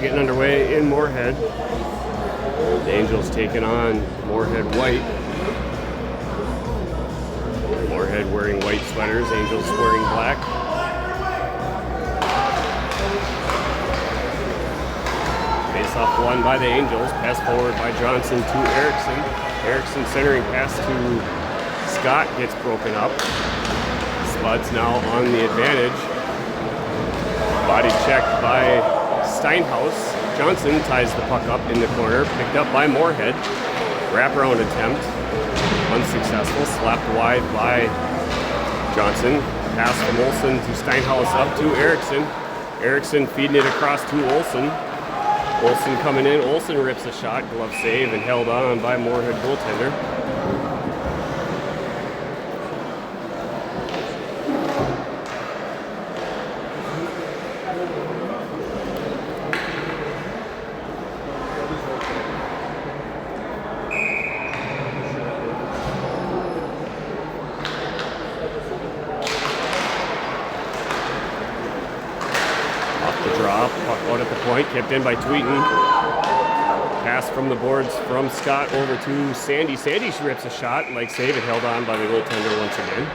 getting underway in Moorhead. The Angels taking on Moorhead White. Moorhead wearing white sweaters, Angels wearing black. Face-off won by the Angels. Pass forward by Johnson to Erickson. Erickson centering pass to Scott gets broken up. Spuds now on the advantage. Body check by Steinhaus. Johnson ties the puck up in the corner. Picked up by Moorhead. Wraparound attempt. Unsuccessful. Slapped wide by Johnson. Pass from Olsen to Steinhaus up to Erickson. Erickson feeding it across to Olsen. Olsen coming in. Olsen rips a shot. Glove save and held on by Moorhead goaltender. Kept in by Tweeten. Pass from the boards from Scott over to Sandy. Sandy rips a shot, leg save, and held on by the goaltender once again.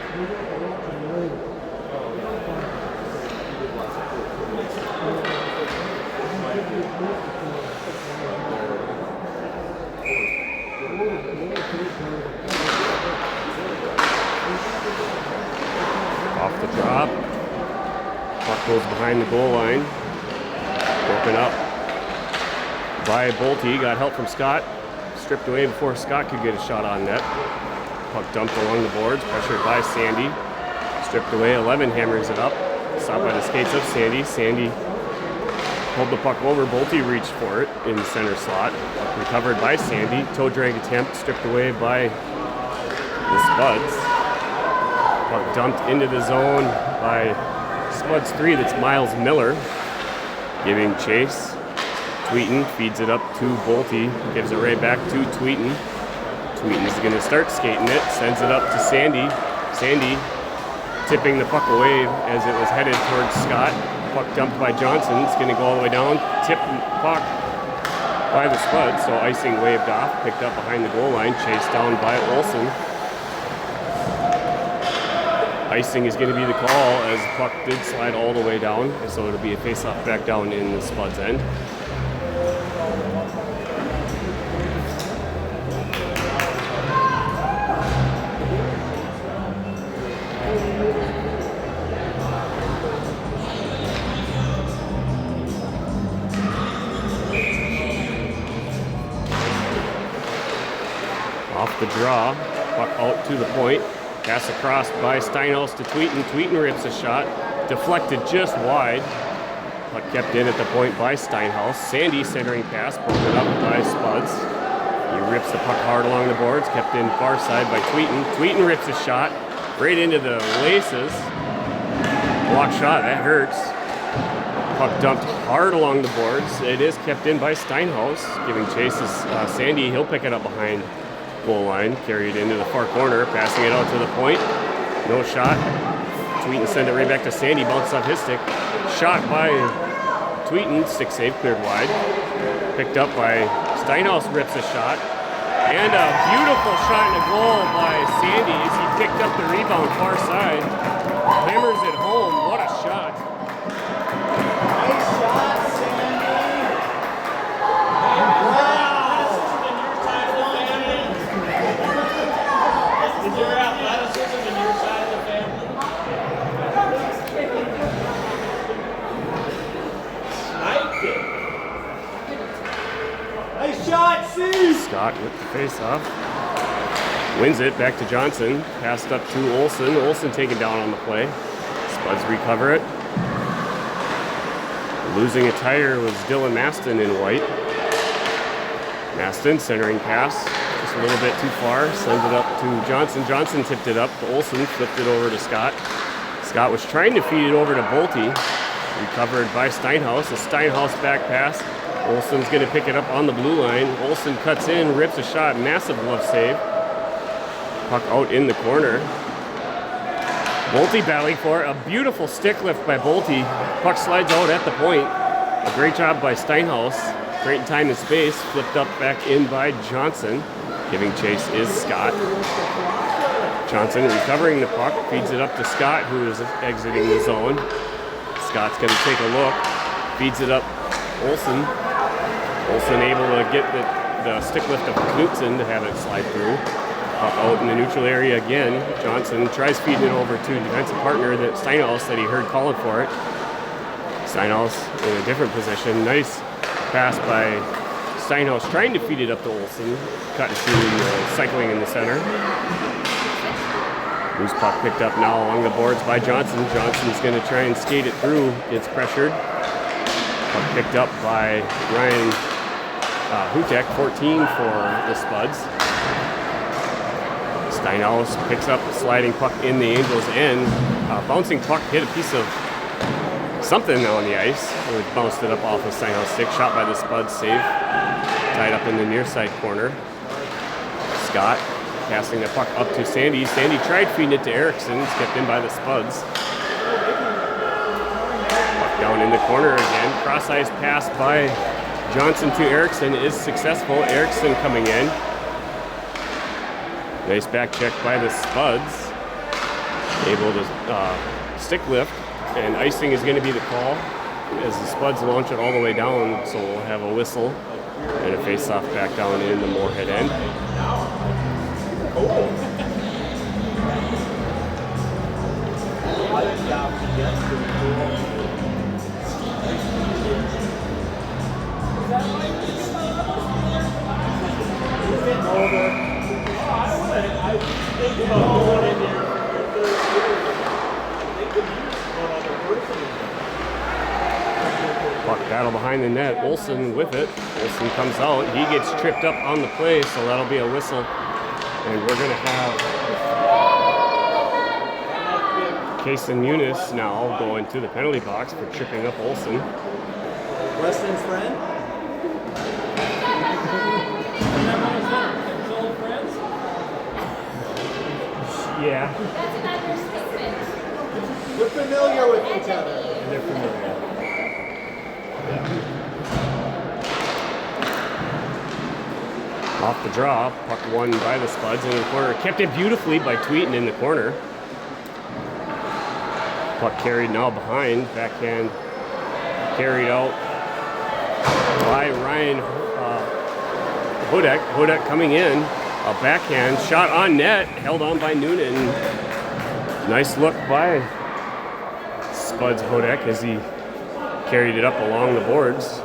Off the drop. Puck goes behind the goal line. Broken up by Bolte. Got help from Scott. Stripped away before Scott could get a shot on net. Puck dumped along the boards. Pressured by Sandy. Stripped away. 11 hammers it up. Stopped by the skates of Sandy. Sandy pulled the puck over. Bolte reached for it in the center slot. Puck recovered by Sandy. Toe drag attempt. Stripped away by the Spuds. Puck dumped into the zone by Spuds 3. That's Miles Miller. Giving chase. Tweeten feeds it up to Bolte. Gives it right back to Tweeten. Tweeten's going to start skating it. Sends it up to Sandy. Sandy tipping the puck away as it was headed towards Scott. Puck dumped by Johnson. It's going to go all the way down. Tipped puck by the Spuds. So icing waved off. Picked up behind the goal line. Chased down by Olsen. Icing is going to be the call as the puck did slide all the way down, so it'll be a face-off back down in the Spuds end. Off the draw, puck out to the point. Pass across by Steinhaus to Tweeten. Tweeten rips a shot. Deflected just wide. Puck kept in at the point by Steinhaus. Sandy centering pass. Broken up by Spuds. He rips the puck hard along the boards. Kept in far side by Tweeten. Tweeten rips a shot. Right into the laces. Block shot. That hurts. Puck dumped hard along the boards. It is kept in by Steinhaus. Giving chases Sandy. He'll pick it up behind goal line, carried into the far corner, passing it out to the point. No shot. Tweeten send it right back to Sandy, bounces off his stick. Shot by Tweeten, stick save, cleared wide. Picked up by Steinhaus, rips a shot. And a beautiful shot in the goal by Sandy as he picked up the rebound far side. Hammers it home, what a shot. Nice shot, Sandy. Is your athleticism in your side of the family? Sniped it. Nice shot, C. Scott with the face-off. Wins it back to Johnson. Passed up to Olsen. Olsen taken down on the play. Spuds recover it. Losing a tire was Dylan Maston in white. Maston centering pass. Just a little bit too far. Sends it up to Johnson. Johnson tipped it up. Olsen flipped it over to Scott. Scott was trying to feed it over to Bolte. Recovered by Steinhaus. A Steinhaus back pass. Olsen's going to pick it up on the blue line. Olsen cuts in, rips a shot. Massive glove save. Puck out in the corner. Bolte battling for it. A beautiful stick lift by Bolte. Puck slides out at the point. A great job by Steinhaus. Great in time and space. Flipped up back in by Johnson. Giving chase is Scott. Johnson recovering the puck. Feeds it up to Scott, who is exiting the zone. Scott's going to take a look. Feeds it up Olsen. Olsen able to get the stick lift of Knutson to have it slide through. Puck out in the neutral area again. Johnson tries feeding it over to a defensive partner that Steinhaus said he heard calling for it. Steinhaus in a different position. Nice pass by Steinhaus trying to feed it up to Olsen. Cut to cycling in the center. Loose puck picked up now along the boards by Johnson. Johnson's going to try and skate it through. Gets pressured. Puck picked up by Ryan Hutek, 14 for the Spuds. Steinhaus picks up a sliding puck in the Angels' end. Bouncing puck hit a piece of something on the ice. It bounced it up off of Steinhaus' stick. Shot by the Spuds, save. Tied up in the near side corner. Scott passing the puck up to Sandy. Sandy tried feeding it to Erickson. It's kept in by the Spuds. Puck down in the corner again. Cross-ice pass by Johnson to Erickson is successful. Erickson coming in. Nice back check by the Spuds. Able to stick lift, and icing is going to be the call as the Spuds launch it all the way down, so we'll have a whistle and a face-off back down in the Moorhead end. Puck battle behind the net. Olsen with it. Olsen comes out. He gets tripped up on the play, so that'll be a whistle. And we're going to have Case and Muniz now go into the penalty box for tripping up Olsen. Weston's friend? Yeah. That's an understatement. We're familiar with each other. They're familiar. Off the draw, puck won by the Spuds in the corner. Kept it beautifully by Tweeten in the corner. Puck carried now behind. Backhand carried out by Ryan Hodek. Hodek coming in. A backhand shot on net. Held on by Noonan. Nice look by Spuds Hodek as he carried it up along the boards.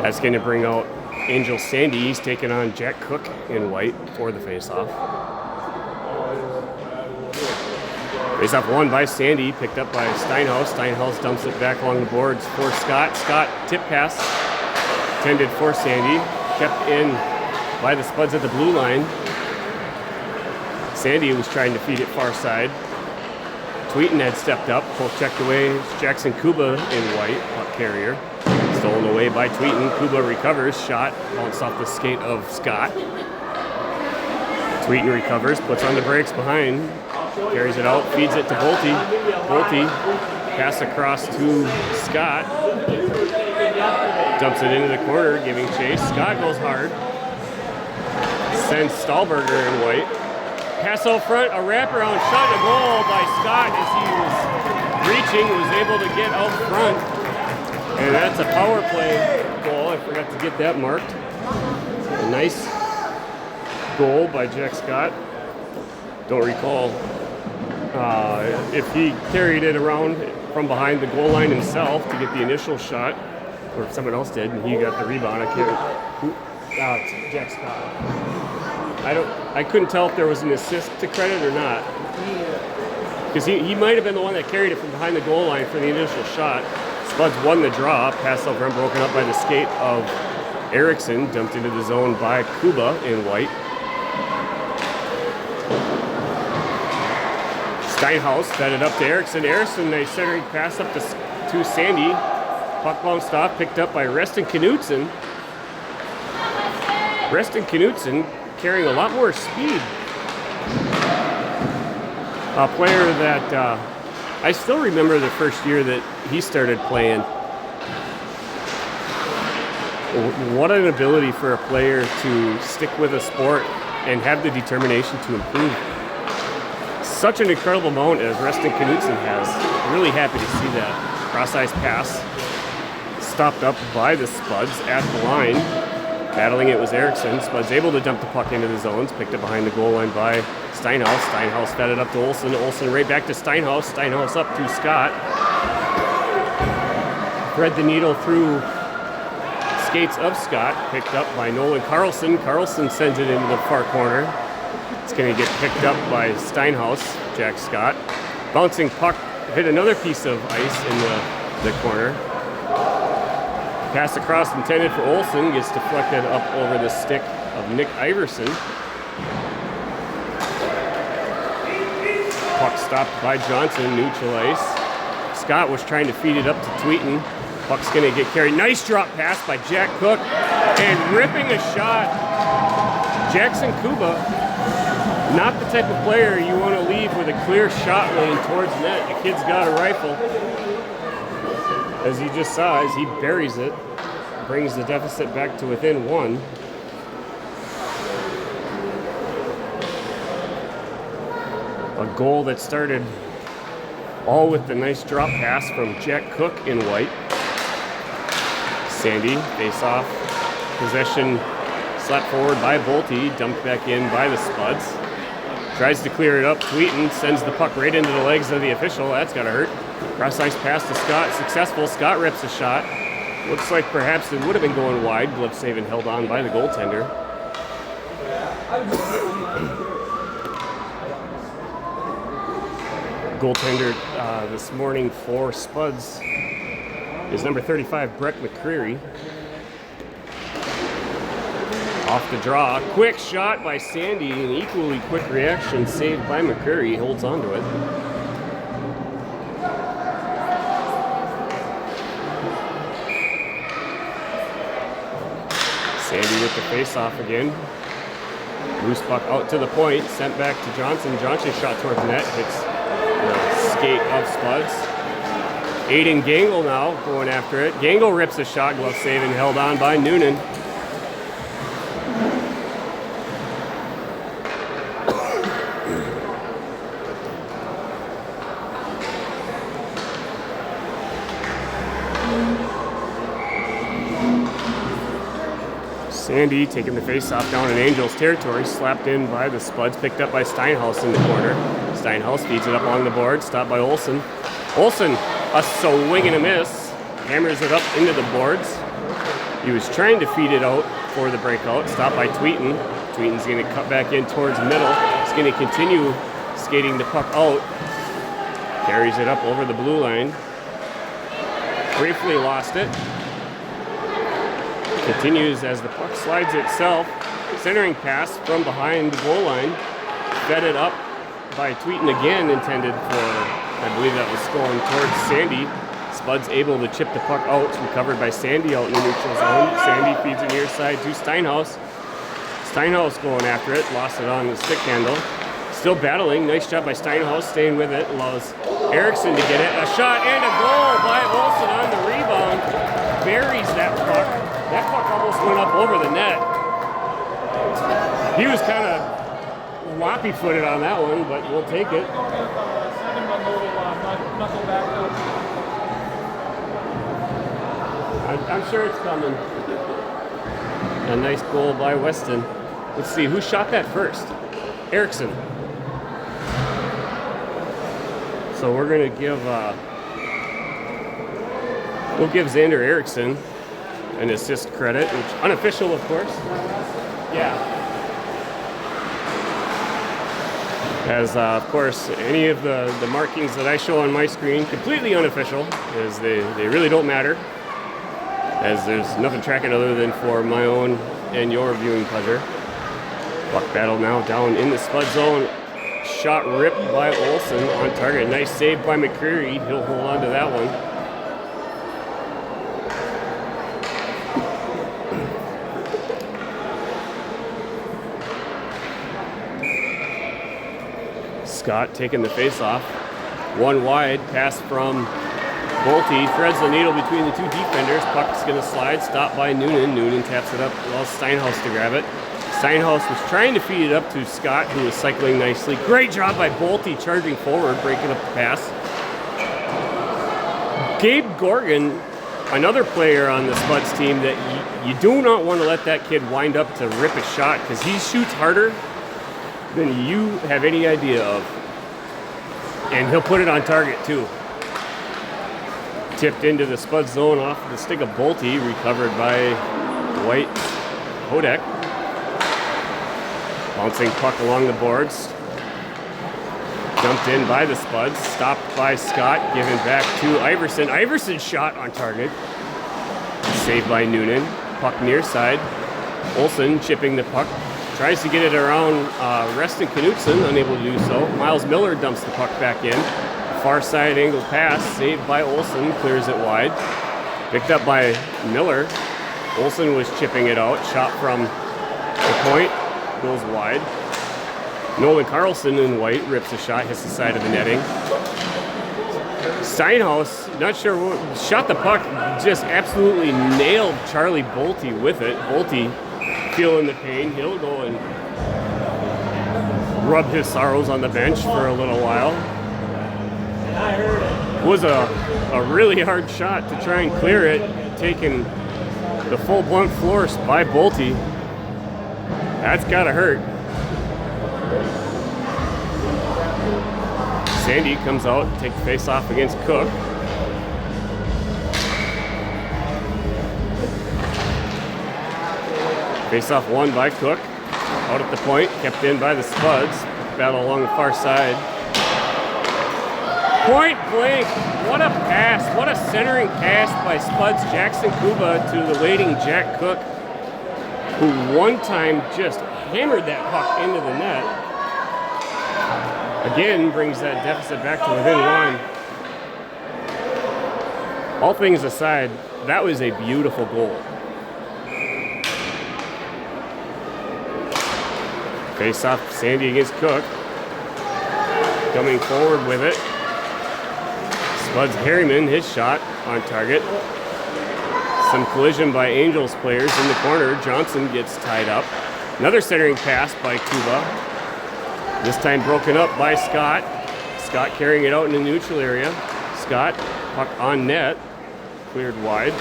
That's going to bring out Angel Sandy. He's taking on Jack Cook in white for the faceoff. Faceoff won by Sandy, picked up by Steinhaus. Steinhaus dumps it back along the boards for Scott. Scott tip pass intended for Sandy, kept in by the Spuds at the blue line. Sandy was trying to feed it far side. Tweeten had stepped up, both checked away. Jackson Kuba in white, puck carrier. Stolen away by Tweeten. Kuba recovers, shot, bounced off the skate of Scott. Tweeten recovers, puts on the brakes behind, carries it out, feeds it to Bolte. Bolte, pass across to Scott. Dumps it into the corner, giving chase. Scott goes hard. Sends Stahlberger in white. Pass out front, a wraparound shot and a goal by Scott as he was reaching, was able to get out front. And that's a power play goal. I forgot to get that marked. A nice goal by Jack Scott. Don't recall if he carried it around from behind the goal line himself to get the initial shot, or if someone else did and he got the rebound. I can't. It's Jack Scott. I couldn't tell if there was an assist to credit or not. Because he might have been the one that carried it from behind the goal line for the initial shot. Spuds won the draw. Pass over and broken up by the skate of Erickson. Dumped into the zone by Kuba in white. Steinhaus fed it up to Erickson. Erickson, a centering pass up to Sandy. Puck bounced off, picked up by Reston Knutson. Reston Knutson carrying a lot more speed. A player that I still remember the first year that he started playing. What an ability for a player to stick with a sport and have the determination to improve. Such an incredible amount as Reston Knutson has. Really happy to see that. Cross-ice pass. Stopped up by the Spuds at the line. Battling it was Erickson. Spuds able to dump the puck into the zones. Picked up behind the goal line by Steinhaus. Steinhaus fed it up to Olsen. Olsen right back to Steinhaus. Steinhaus up to Scott. Thread the needle through skates of Scott. Picked up by Nolan Carlson. Carlson sends it into the far corner. It's going to get picked up by Steinhaus, Jack Scott. Bouncing puck hit another piece of ice in the corner. Pass across intended for Olsen gets deflected up over the stick of Nick Iverson. Puck stopped by Johnson, neutral ice. Scott was trying to feed it up to Tweeten. Puck's going to get carried. Nice drop pass by Jack Cook and ripping a shot. Jackson Kuba, not the type of player you want to leave with a clear shot lane towards net. The kid's got a rifle. As you just saw, as he buries it, brings the deficit back to within one. A goal that started all with the nice drop pass from Jack Cook in white. Sandy, face off, possession slapped forward by Bolte, dumped back in by the Spuds. Tries to clear it up. Tweeten sends the puck right into the legs of the official. That's gotta hurt. Cross-ice pass to Scott. Successful. Scott rips a shot. Looks like perhaps it would have been going wide. Glove save and held on by the goaltender. Goaltender this morning for Spuds is number 35, Brett McCreary. Off the draw. Quick shot by Sandy. An equally quick reaction saved by McCreary. He holds on to it. Sandy with the face-off again. Loose puck out to the point. Sent back to Johnson. Johnson shot towards net. Hits the skate of Spuds. Aiden Gangle now going after it. Gangle rips a shot. Glove save and held on by Noonan. Sandy taking the face-off down in Angels territory, slapped in by the Spuds, picked up by Steinhaus in the corner. Steinhaus feeds it up along the board, stopped by Olsen. Olsen, a swing and a miss, hammers it up into the boards. He was trying to feed it out for the breakout, stopped by Tweeten. Tweeten's going to cut back in towards middle. He's going to continue skating the puck out. Carries it up over the blue line. Briefly lost it. Continues as the puck slides itself. Centering pass from behind the goal line. Fed it up by Tweeten again, intended for, I believe that was going towards Sandy. Spuds able to chip the puck out. Recovered by Sandy out in the neutral zone. Sandy feeds it near side to Steinhaus. Steinhaus going after it. Lost it on the stick handle. Still battling. Nice job by Steinhaus. Staying with it. Allows Erickson to get it. A shot and a goal by Olsen on the rebound. Buries that puck. That puck almost went up over the net. He was kind of floppy-footed on that one, but we'll take it. I'm sure it's coming. A nice goal by Weston. Let's see, who shot that first? Erickson. So we're going to give, we'll give Xander Erickson an assist credit, which unofficial, of course. Yeah. As, of course, any of the markings that I show on my screen, completely unofficial, as they really don't matter, as there's nothing tracking other than for my own and your viewing pleasure. Puck battle now down in the Spud zone. Shot ripped by Olsen on target. Nice save by McCreary. He'll hold on to that one. Scott taking the face off. One wide, pass from Bolte, threads the needle between the two defenders. Puck's going to slide, stopped by Noonan. Noonan taps it up, allows Steinhaus to grab it. Steinhaus was trying to feed it up to Scott, who was cycling nicely. Great job by Bolte, charging forward, breaking up the pass. Gabe Gorgon, another player on the Spuds team that you do not want to let that kid wind up to rip a shot, because he shoots harder than you have any idea of. And he'll put it on target too. Tipped into the Spuds zone off the stick of Bolte, recovered by White Hodek. Bouncing puck along the boards. Dumped in by the Spuds, stopped by Scott, given back to Iverson. Iverson's shot on target. Saved by Noonan. Puck near side. Olsen chipping the puck. Tries to get it around Reston Knutson, unable to do so. Miles Miller dumps the puck back in. Far side angle pass, saved by Olsen, clears it wide. Picked up by Miller. Olsen was chipping it out. Shot from the point, goes wide. Nolan Carlson in white rips a shot, hits the side of the netting. Steinhaus, not sure what, shot the puck, just absolutely nailed Charlie Bolte with it. Bolte feeling the pain. He'll go and rub his sorrows on the bench for a little while. It was a really hard shot to try and clear it, taking the full blunt force by Bolte. That's gotta hurt. Sandy comes out, take the face off against Cook. Face off won by Cook. Out at the point, kept in by the Spuds. Battle along the far side. Point blank, what a pass, what a centering pass by Spuds Jackson Kuba to the waiting Jack Cook, who one time just hammered that puck into the net. Again, brings that deficit back to within one. All things aside, that was a beautiful goal. Face off Sandy against Cook. Coming forward with it. Spuds Harriman, his shot on target. Some collision by Angels players in the corner. Johnson gets tied up. Another centering pass by Kuba. This time broken up by Scott. Scott carrying it out in the neutral area. Scott, puck on net. Cleared wide.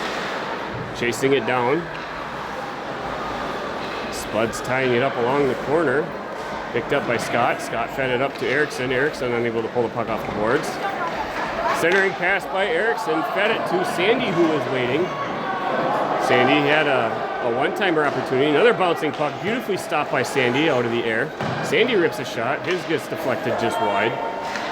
Chasing it down. Spuds tying it up along the corner. Picked up by Scott. Scott fed it up to Erickson. Erickson unable to pull the puck off the boards. Centering pass by Erickson. Fed it to Sandy, who was waiting. Sandy had a one-timer opportunity. Another bouncing puck, beautifully stopped by Sandy out of the air. Sandy rips a shot. His gets deflected just wide.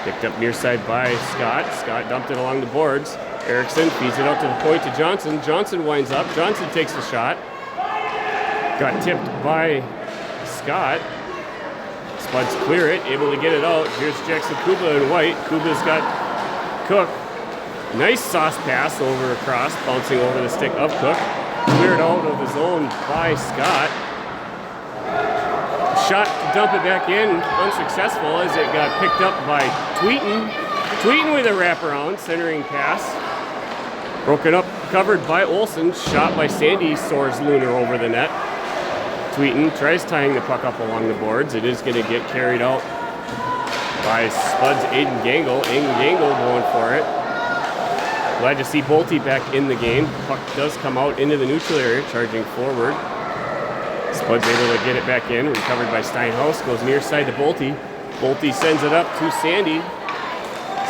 Picked up near side by Scott. Scott dumped it along the boards. Erickson feeds it out to the point to Johnson. Johnson winds up. Johnson takes the shot. Got tipped by Scott. Spuds clear it, able to get it out. Here's Jackson Kuba in white. Kuba's got Cook. Nice sauce pass over across, bouncing over the stick of Cook. Cleared out of the zone by Scott. Shot to dump it back in, unsuccessful as it got picked up by Tweeten. Tweeten with a wraparound, centering pass. Broken up, covered by Olsen. Shot by Sandy, soars Lunar over the net. Tweeten tries tying the puck up along the boards. It is going to get carried out by Spuds Aiden Gangle. Aiden Gangle going for it. Glad to see Bolte back in the game. Puck does come out into the neutral area, charging forward. Spuds able to get it back in, recovered by Steinhaus, goes near side to Bolte. Bolte sends it up to Sandy.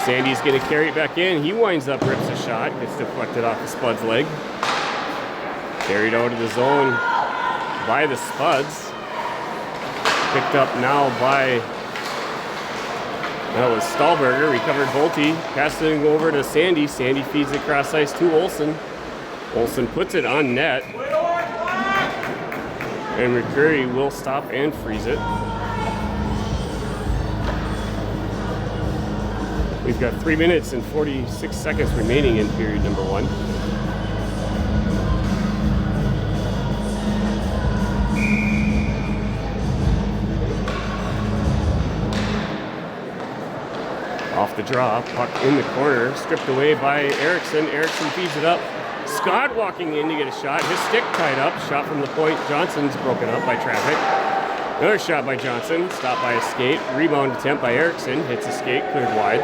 Sandy's going to carry it back in. He winds up, rips a shot, gets deflected off the Spuds' leg. Carried out of the zone by the Spuds. Picked up now by, that was Stahlberger, recovered Bolte, passing over to Sandy. Sandy feeds it across ice to Olsen. Olsen puts it on net. And Mercury will stop and freeze it. We've got 3 minutes and 46 seconds remaining in period number 1. Off the draw, puck in the corner, stripped away by Erickson. Erickson feeds it up. Scott walking in to get a shot. His stick tied up. Shot from the point. Johnson's broken up by traffic. Another shot by Johnson. Stopped by a skate. Rebound attempt by Erickson. Hits a skate. Cleared wide.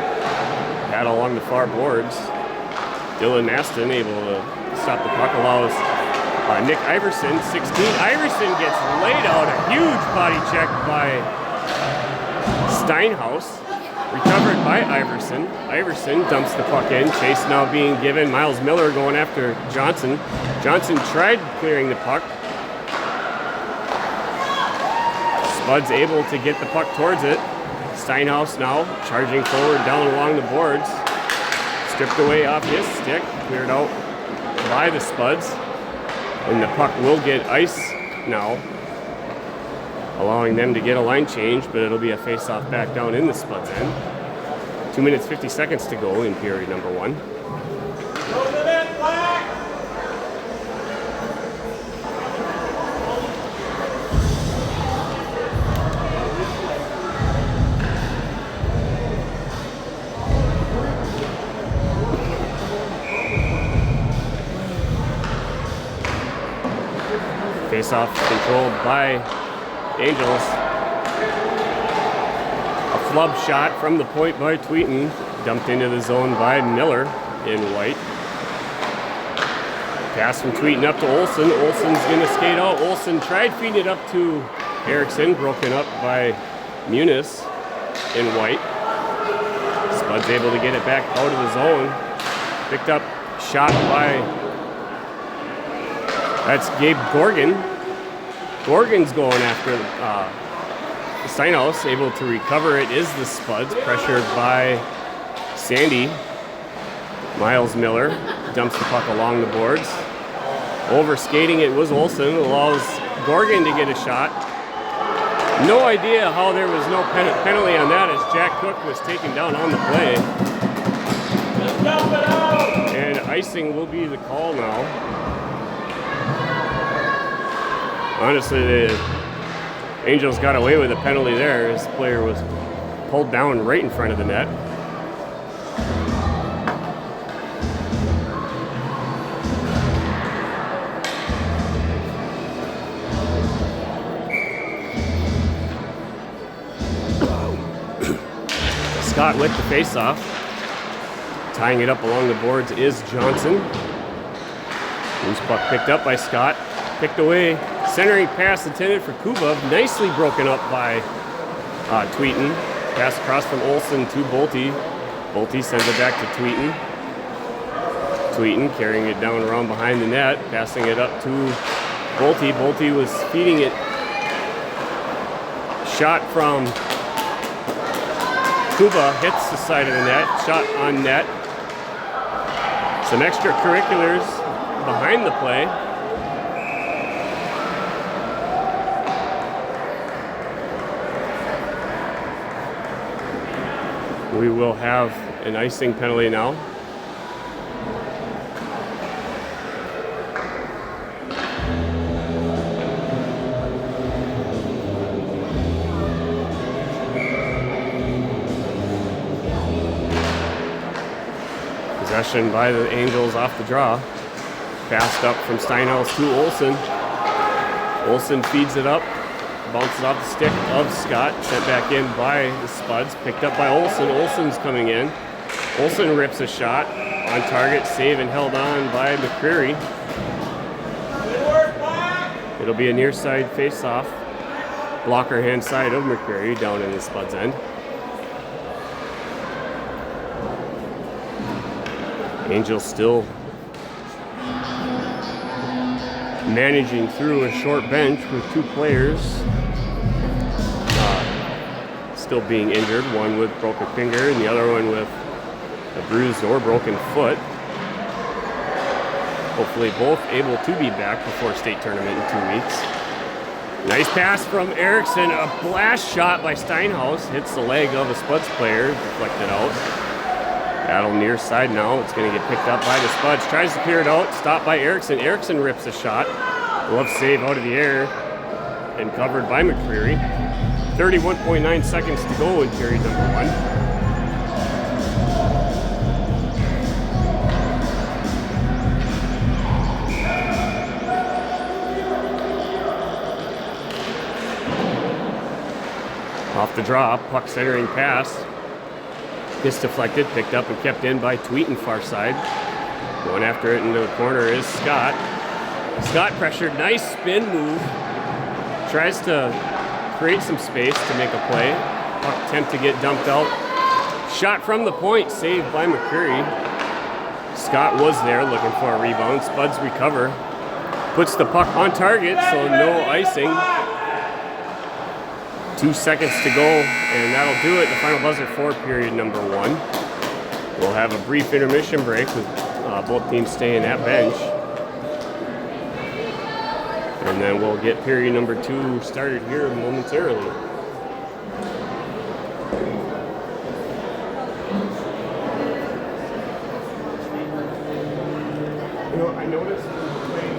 Battle along the far boards. Dylan Maston able to stop the puck. Allows Nick Iverson, 16. Iverson gets laid out. A huge body check by Steinhaus. Recovered by Iverson. Iverson dumps the puck in. Chase now being given. Miles Miller going after Johnson. Johnson tried clearing the puck. Spuds able to get the puck towards it. Steinhaus now charging forward down along the boards. Stripped away off his stick. Cleared out by the Spuds. And the puck will get ice now, allowing them to get a line change, but it'll be a face-off back down in the Spuds end. 2 minutes, 50 seconds to go in period number 1. Face-off controlled by Angels. A flub shot from the point by Tweeten. Dumped into the zone by Miller in white. Pass from Tweeten up to Olsen. Olsen's going to skate out. Olsen tried feeding it up to Erickson. Broken up by Muniz in white. Spud's able to get it back out of the zone. Picked up shot by... That's Gabe Gorgon. Gorgon's going after Steinhaus, able to recover it is the Spuds, pressured by Sandy. Miles Miller dumps the puck along the boards. Over skating it was Olsen, allows Gorgon to get a shot. No idea how there was no penalty on that as Jack Cook was taken down on the play. And icing will be the call now. Honestly, the Angels got away with a penalty there. This player was pulled down right in front of the net. Scott with the faceoff. Tying it up along the boards is Johnson. Loose puck picked up by Scott. Picked away. Centering pass intended for Kubov, nicely broken up by Tweeten. Pass across from Olsen to Bolte. Bolte sends it back to Tweeten. Tweeten carrying it down around behind the net, passing it up to Bolte. Bolte was feeding it. Shot from Kuba hits the side of the net. Shot on net. Some extracurriculars behind the play. We will have an icing penalty now. Possession by the Angels off the draw. Passed up from Steinhaus to Olsen. Olsen feeds it up. Bounces off the stick of Scott, sent back in by the Spuds, picked up by Olsen. Olsen's coming in. Olsen rips a shot on target, save and held on by McCreary. It'll be a near side face-off. Blocker hand side of McCreary down in the Spuds end. Angels still managing through a short bench with two players still being injured, one with broken finger and the other one with a bruised or broken foot. Hopefully both able to be back before state tournament in 2 weeks. Nice pass from Erickson, a blast shot by Steinhaus, hits the leg of a Spuds player, deflected out. Battle near side now, it's going to get picked up by the Spuds, tries to clear it out, stopped by Erickson. Erickson rips a shot, glove save out of the air, and covered by McCreary. 31.9 seconds to go in period number 1. Off the draw, puck centering pass. Gets deflected, picked up and kept in by Tweeten far side. Going after it into the corner is Scott. Scott pressured, nice spin move. Tries to create some space to make a play. Puck attempt to get dumped out. Shot from the point, saved by McCreary. Scott was there looking for a rebound. Spuds recover. Puts the puck on target, so no icing. 2 seconds to go, and that'll do it. The final buzzer for period number 1. We'll have a brief intermission break with both teams staying at bench. And then we'll get period number 2 started here momentarily. You know, I noticed playing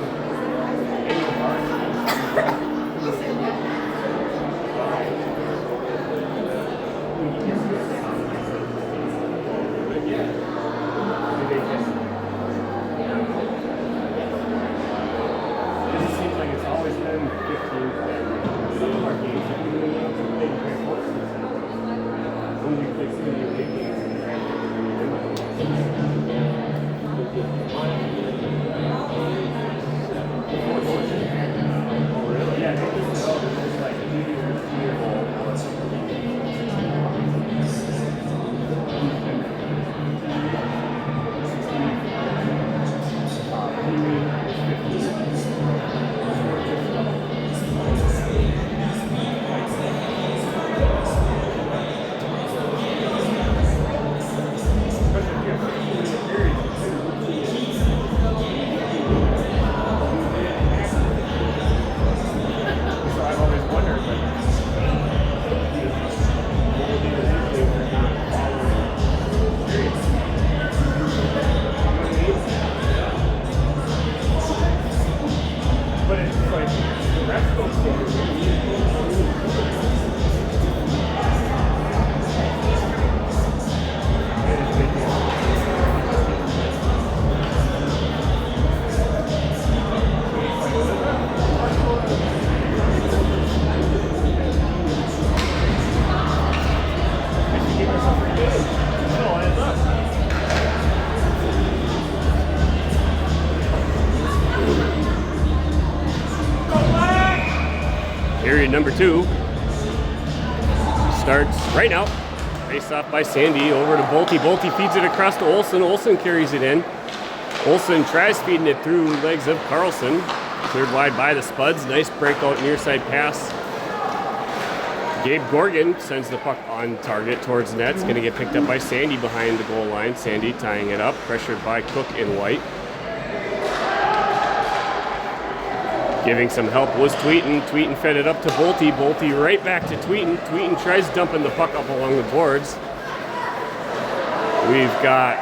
period number 2 starts right now. Face off by Sandy over to Bolte. Bolte feeds it across to Olsen. Olsen carries it in. Olsen tries feeding it through legs of Carlson. Cleared wide by the Spuds. Nice breakout near side pass. Gabe Gorgon sends the puck on target towards net. It's going to get picked up by Sandy behind the goal line. Sandy tying it up. Pressured by Cook and White. Giving some help was Tweeten. Tweeten fed it up to Bolte. Bolte right back to Tweeten. Tweeten tries dumping the puck up along the boards. We've got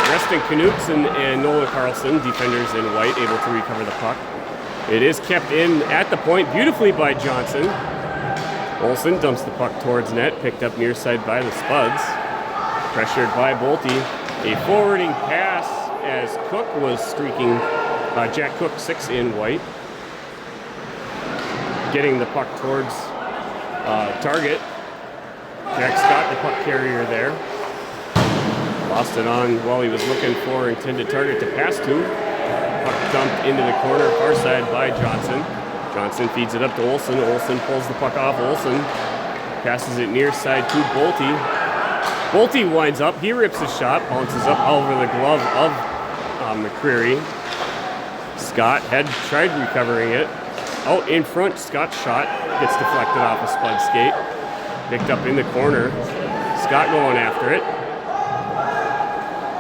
Reston Knutson and Nola Carlson, defenders in white, able to recover the puck. It is kept in at the point beautifully by Johnson. Olsen dumps the puck towards net, picked up near side by the Spuds. Pressured by Bolte. A forwarding pass as Cook was streaking. Jack Cook, 6 in white. Getting the puck towards target. Jack Scott, the puck carrier there. Lost it on while he was looking for intended target to pass to. Puck dumped into the corner, far side by Johnson. Johnson feeds it up to Olsen. Olsen pulls the puck off Olsen. Passes it near side to Bolte. Bolte winds up. He rips a shot, bounces up over the glove of McCreary. Scott had tried recovering it. Out in front, Scott's shot gets deflected off a Spud skate. Picked up in the corner. Scott going after it.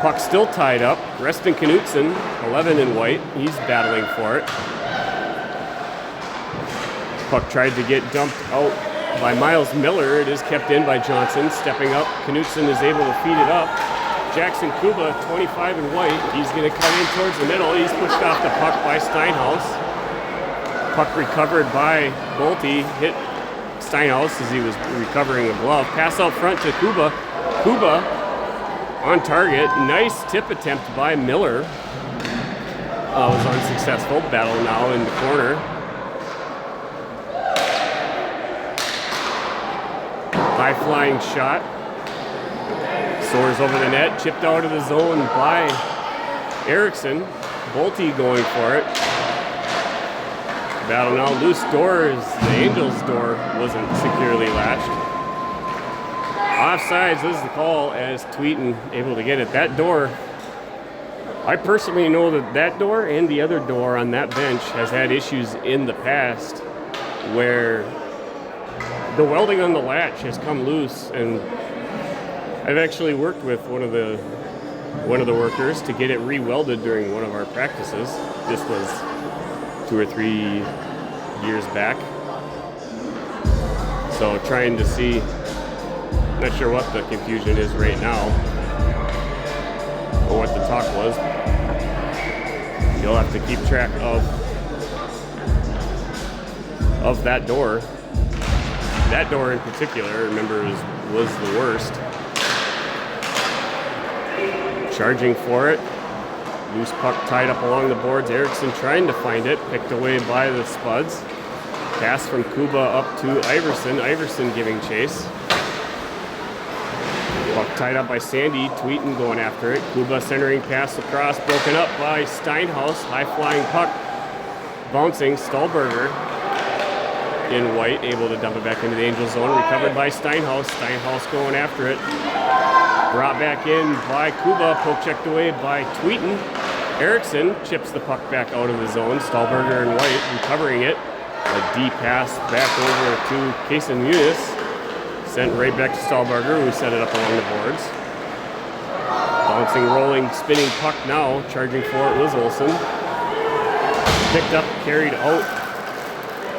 Puck still tied up. Reston Knutson, 11 in white. He's battling for it. Puck tried to get dumped out by Miles Miller. It is kept in by Johnson. Stepping up, Knutson is able to feed it up. Jackson Kuba, 25 in white. He's going to cut in towards the middle. He's pushed off the puck by Steinhaus. Puck recovered by Bolte. Hit Steinhaus as he was recovering a glove. Pass out front to Kuba. Kuba on target. Nice tip attempt by Miller. Was unsuccessful. Battle now in the corner. High flying shot. Soars over the net, chipped out of the zone by Erickson. Bolte going for it. Battle now, loose doors. The Angels' door wasn't securely latched. Offsides is the call as Tweeten able to get it. That door, I personally know that door and the other door on that bench has had issues in the past where the welding on the latch has come loose, and I've actually worked with one of the workers to get it re-welded during one of our practices. This was 2 or 3 years back. So trying to see, not sure what the confusion is right now or what the talk was. You'll have to keep track of that door. That door in particular, I remember, was the worst. Charging for it. Loose puck tied up along the boards. Erickson trying to find it. Picked away by the Spuds. Pass from Kuba up to Iverson. Iverson giving chase. Puck tied up by Sandy. Tweeten going after it. Kuba centering pass across. Broken up by Steinhaus. High flying puck. Bouncing. Stallberger in white. Able to dump it back into the Angel zone. Recovered by Steinhaus. Steinhaus going after it. Brought back in by Kuba. Poke checked away by Tweeten. Erickson chips the puck back out of the zone. Stallberger in white recovering it. A deep pass back over to Kason Muniz. Sent right back to Stallberger, who set it up along the boards. Bouncing, rolling, spinning puck now. Charging for it was Olsen. Picked up, carried out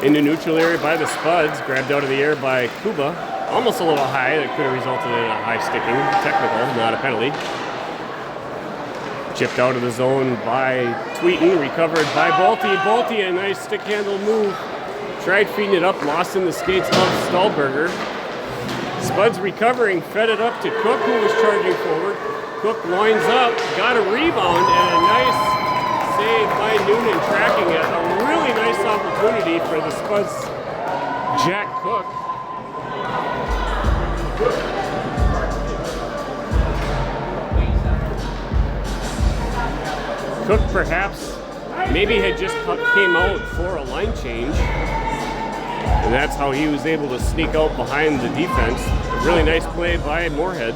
into neutral area by the Spuds. Grabbed out of the air by Kuba. Almost a little high. That could have resulted in a high sticking. Technical, not a penalty. Chipped out of the zone by Tweeten. Recovered by Bolte. Bolte, a nice stick handle move. Tried feeding it up. Lost in the skates of Stallberger. Spuds recovering. Fed it up to Cook, who was charging forward. Cook winds up. Got a rebound and a nice save by Noonan tracking it. A really nice opportunity for the Spuds. Jack Cook. Cook perhaps maybe had just came out for a line change, and that's how he was able to sneak out behind the defense. A really nice play by Moorhead.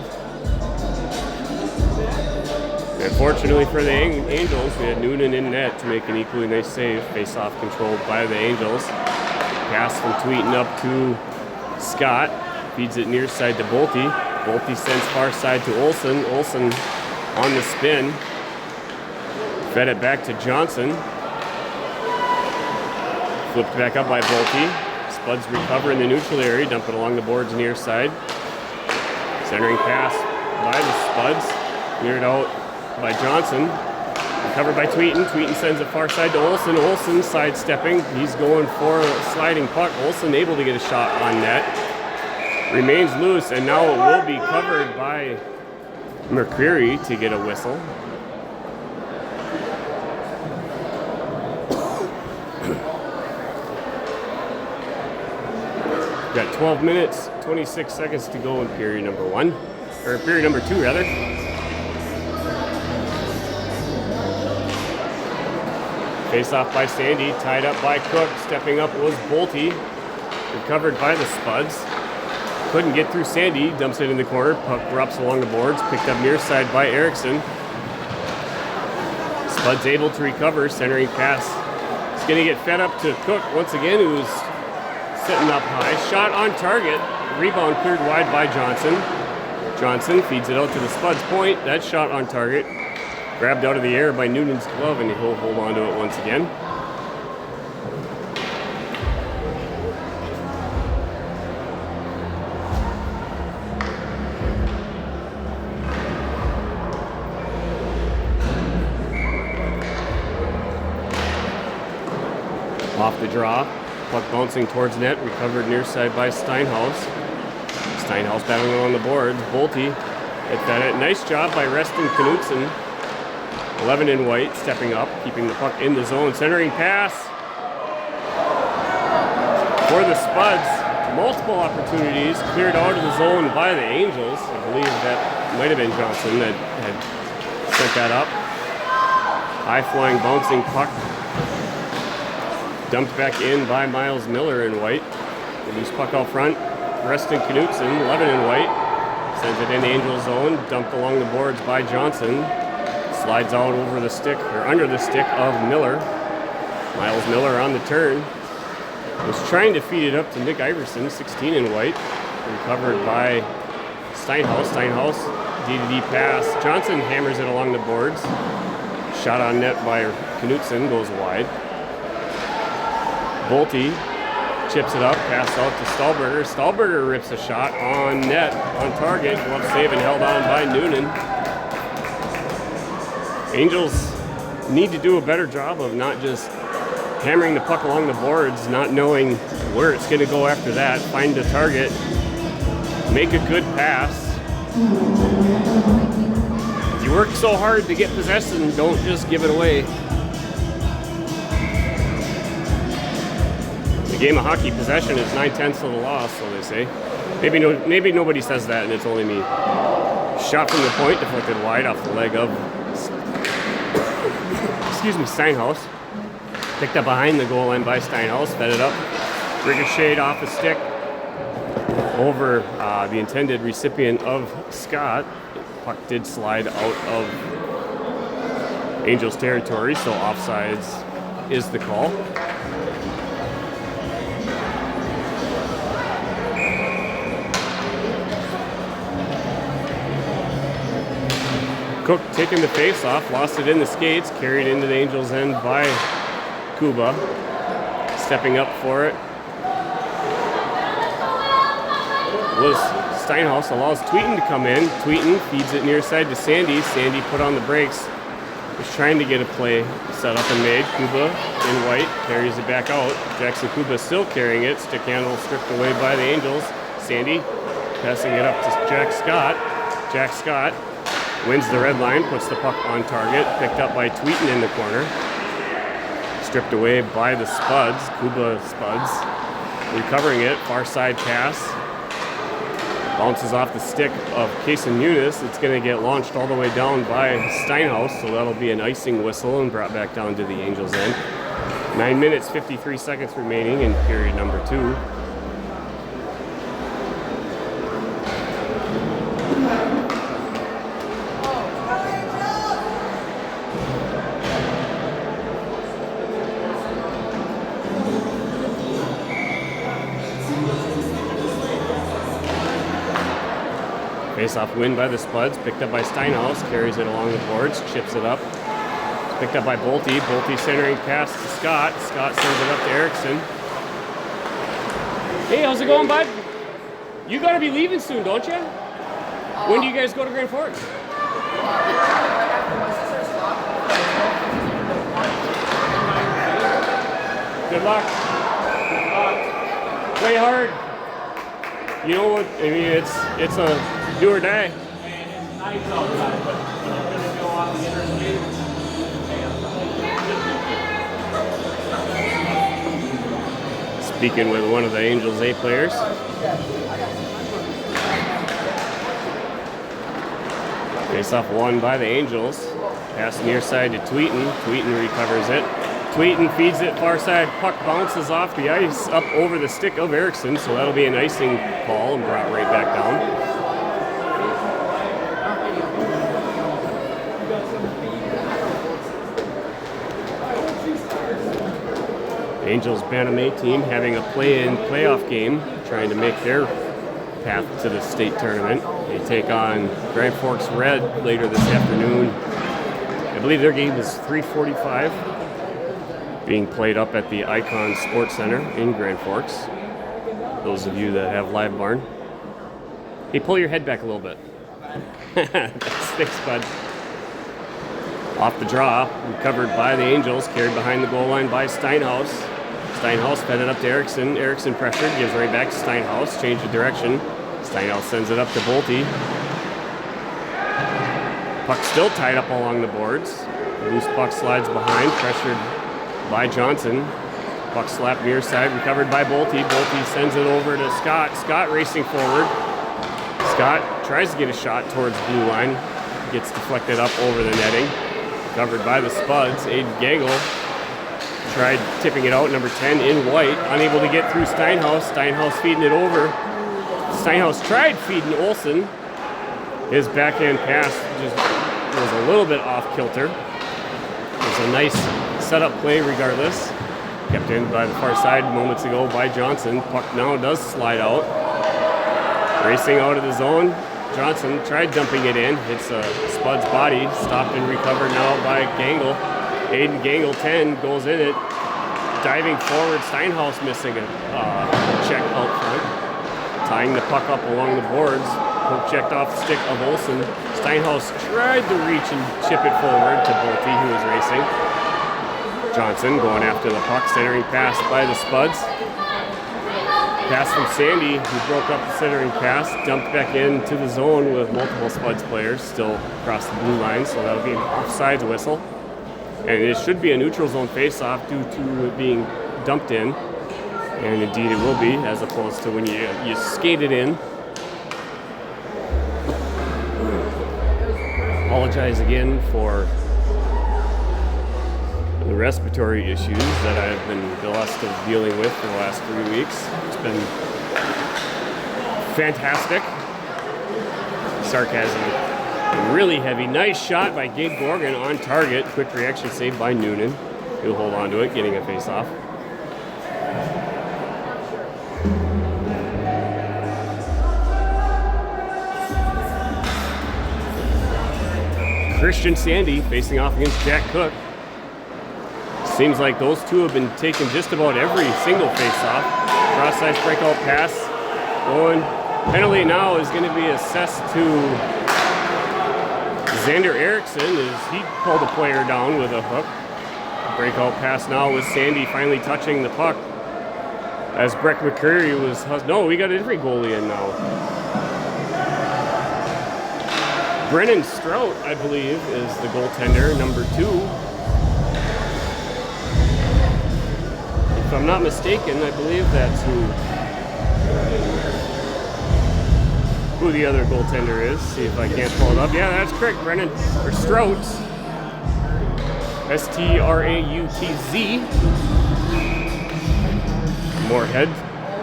Unfortunately for the Angels, we had Noonan in net to make an equally nice save. Face-off controlled by the Angels. Pass from Tweeten up to Scott. Feeds it near side to Bolte. Bolte sends far side to Olsen. Olsen on the spin. Fed it back to Johnson. Flipped back up by Bolte. Spuds recover in the neutral area. Dump it along the boards near side. Centering pass by the Spuds. Cleared out by Johnson. Recovered by Tweeten. Tweeten sends it far side to Olsen. Olsen sidestepping. He's going for a sliding puck. Olsen able to get a shot on net. Remains loose, and now it will be covered by McCreary to get a whistle. Got 12 minutes, 26 seconds to go in period number 1, or period number 2 rather. Face off by Sandy, tied up by Cook. Stepping up was Bolte, recovered by the Spuds. Couldn't get through Sandy, dumps it in the corner. Puck erupts along the boards, picked up near side by Erickson. Spuds able to recover, centering pass. It's going to get fed up to Cook once again, who's sitting up high. Shot on target. Rebound cleared wide by Johnson. Johnson feeds it out to the Spuds point. That shot on target. Grabbed out of the air by Noonan's glove, and he'll hold on to it once again. Off the draw. Puck bouncing towards net, recovered near side by Steinhaus. Steinhaus battling on the boards. Bolte hit that. Nice job by Reston Knutson. 11 in white, stepping up, keeping the puck in the zone. Centering pass for the Spuds. multiple opportunities cleared out of the zone by the Angels. I believe that might have been Johnson that had sent that up. High flying bouncing puck. Dumped back in by Miles Miller in white. Loose puck out front. Reston Knutson, Levin in white. Sends it in the Angel zone. Dumped along the boards by Johnson. Slides out over the stick, or under the stick of Miller. Miles Miller on the turn. Was trying to feed it up to Nick Iverson, 16 in white. Recovered by Steinhaus. Steinhaus, D-to-D pass. Johnson hammers it along the boards. Shot on net by Knutson, goes wide. Bolte chips it up, pass out to Stahlberger. Stahlberger rips a shot on net, on target. Glove save and held on by Noonan. Angels need to do a better job of not just hammering the puck along the boards, not knowing where it's going to go after that. Find the target, make a good pass. If you work so hard to get possession, don't just give it away. The game of hockey, possession is 9/10 of the law, so they say. Maybe nobody says that, and it's only me. Shot from the point, deflected wide off the leg of Steinhaus. Picked up behind the goal line by Steinhaus, fed it up, ricocheted off the stick over the intended recipient of Scott. Puck did slide out of Angels territory, so offsides is the call. Cook taking the face off, lost it in the skates, carried into the Angels' end by Kuba. Stepping up for it was Steinhaus, allows Tweeten to come in. Tweeten feeds it near side to Sandy. Sandy put on the brakes. Was trying to get a play set up and made. Kuba in white carries it back out. Jackson Kuba still carrying it. Stick handle stripped away by the Angels. Sandy passing it up to Jack Scott. Jack Scott wins the red line, puts the puck on target. Picked up by Tweeten in the corner. Stripped away by the Spuds. Kuba Spuds recovering it. Far side pass. Bounces off the stick of Kason Muniz. It's going to get launched all the way down by Steinhaus, so that'll be an icing whistle and brought back down to the Angels' end. 9 minutes, 53 seconds remaining in period number 2. Face-off win by the Spuds, picked up by Steinhaus, carries it along the boards, chips it up. Picked up by Bolte. Bolte centering pass to Scott. Scott sends it up to Erickson. Hey, how's it going, bud? You got to be leaving soon, don't you? When do you guys go to Grand Forks? Good luck. Play hard. You know what? I mean, it's a do or die. Speaking with one of the Angels A players. Face-off won by the Angels. Pass near side to Tweeten. Tweeten recovers it. Tweeten feeds it far side. Puck bounces off the ice up over the stick of Erickson, so that'll be an icing call and brought right back down. Angels Bantam A team having a play-in playoff game, trying to make their path to the state tournament. They take on Grand Forks Red later this afternoon. I believe their game is 3:45, being played up at the Icon Sports Center in Grand Forks. Those of you that have Live Barn. Hey, pull your head back a little bit. Thanks, bud. Off the draw, recovered by the Angels, carried behind the goal line by Steinhaus. Steinhaus fed it up to Erickson. Erickson pressured, gives right back to Steinhaus. Change of direction. Steinhaus sends it up to Bolte. Puck still tied up along the boards. Loose puck slides behind, pressured by Johnson. Puck slapped near side, recovered by Bolte. Bolte sends it over to Scott. Scott racing forward. Scott tries to get a shot towards blue line. Gets deflected up over the netting. Covered by the Spuds. Aiden Gagel tried tipping it out, number 10 in white. Unable to get through Steinhaus. Steinhaus feeding it over. Steinhaus tried feeding Olsen. His backhand pass just was a little bit off kilter. It was a nice setup play regardless. Kept in by the far side moments ago by Johnson. Puck now does slide out. Racing out of the zone. Johnson tried dumping it in. Hits a Spud's body. Stopped and recovered now by Gangel. Aiden Gangel 10 goes in it. Diving forward. Steinhaus missing a check out front. Tying the puck up along the boards. Poke checked off the stick of Olsen. Steinhaus tried to reach and chip it forward to Bolte, who was racing. Johnson going after the puck. Centering pass by the Spuds. Pass from Sandy, who broke up the centering pass, dumped back into the zone with multiple Spuds players still across the blue line, so that'll be an offsides whistle. And it should be a neutral zone face-off due to it being dumped in, and indeed it will be, as opposed to when you skate it in. Apologize again for the respiratory issues that I've been blessed of dealing with for the last 3 weeks. It's been fantastic. Sarcasm. Really heavy. Nice shot by Gabe Gorgon on target. Quick reaction save by Noonan. He'll hold on to it, getting a face-off. Christian Sandy facing off against Jack Cook. Seems like those two have been taking just about every single face-off. Cross-ice breakout pass going. Penalty now is going to be assessed to Xander Erickson as he pulled a player down with a hook. Breakout pass now with Sandy finally touching the puck. As Breck McCreary was... No, we got every goalie in now. Brennan Strout, I believe, is the goaltender, number 2. If I'm not mistaken, I believe that's who the other goaltender is. See if I can't pull it up. Yeah, that's correct, Brennan. Or Strout. S-T-R-A-U-T-Z. Moorhead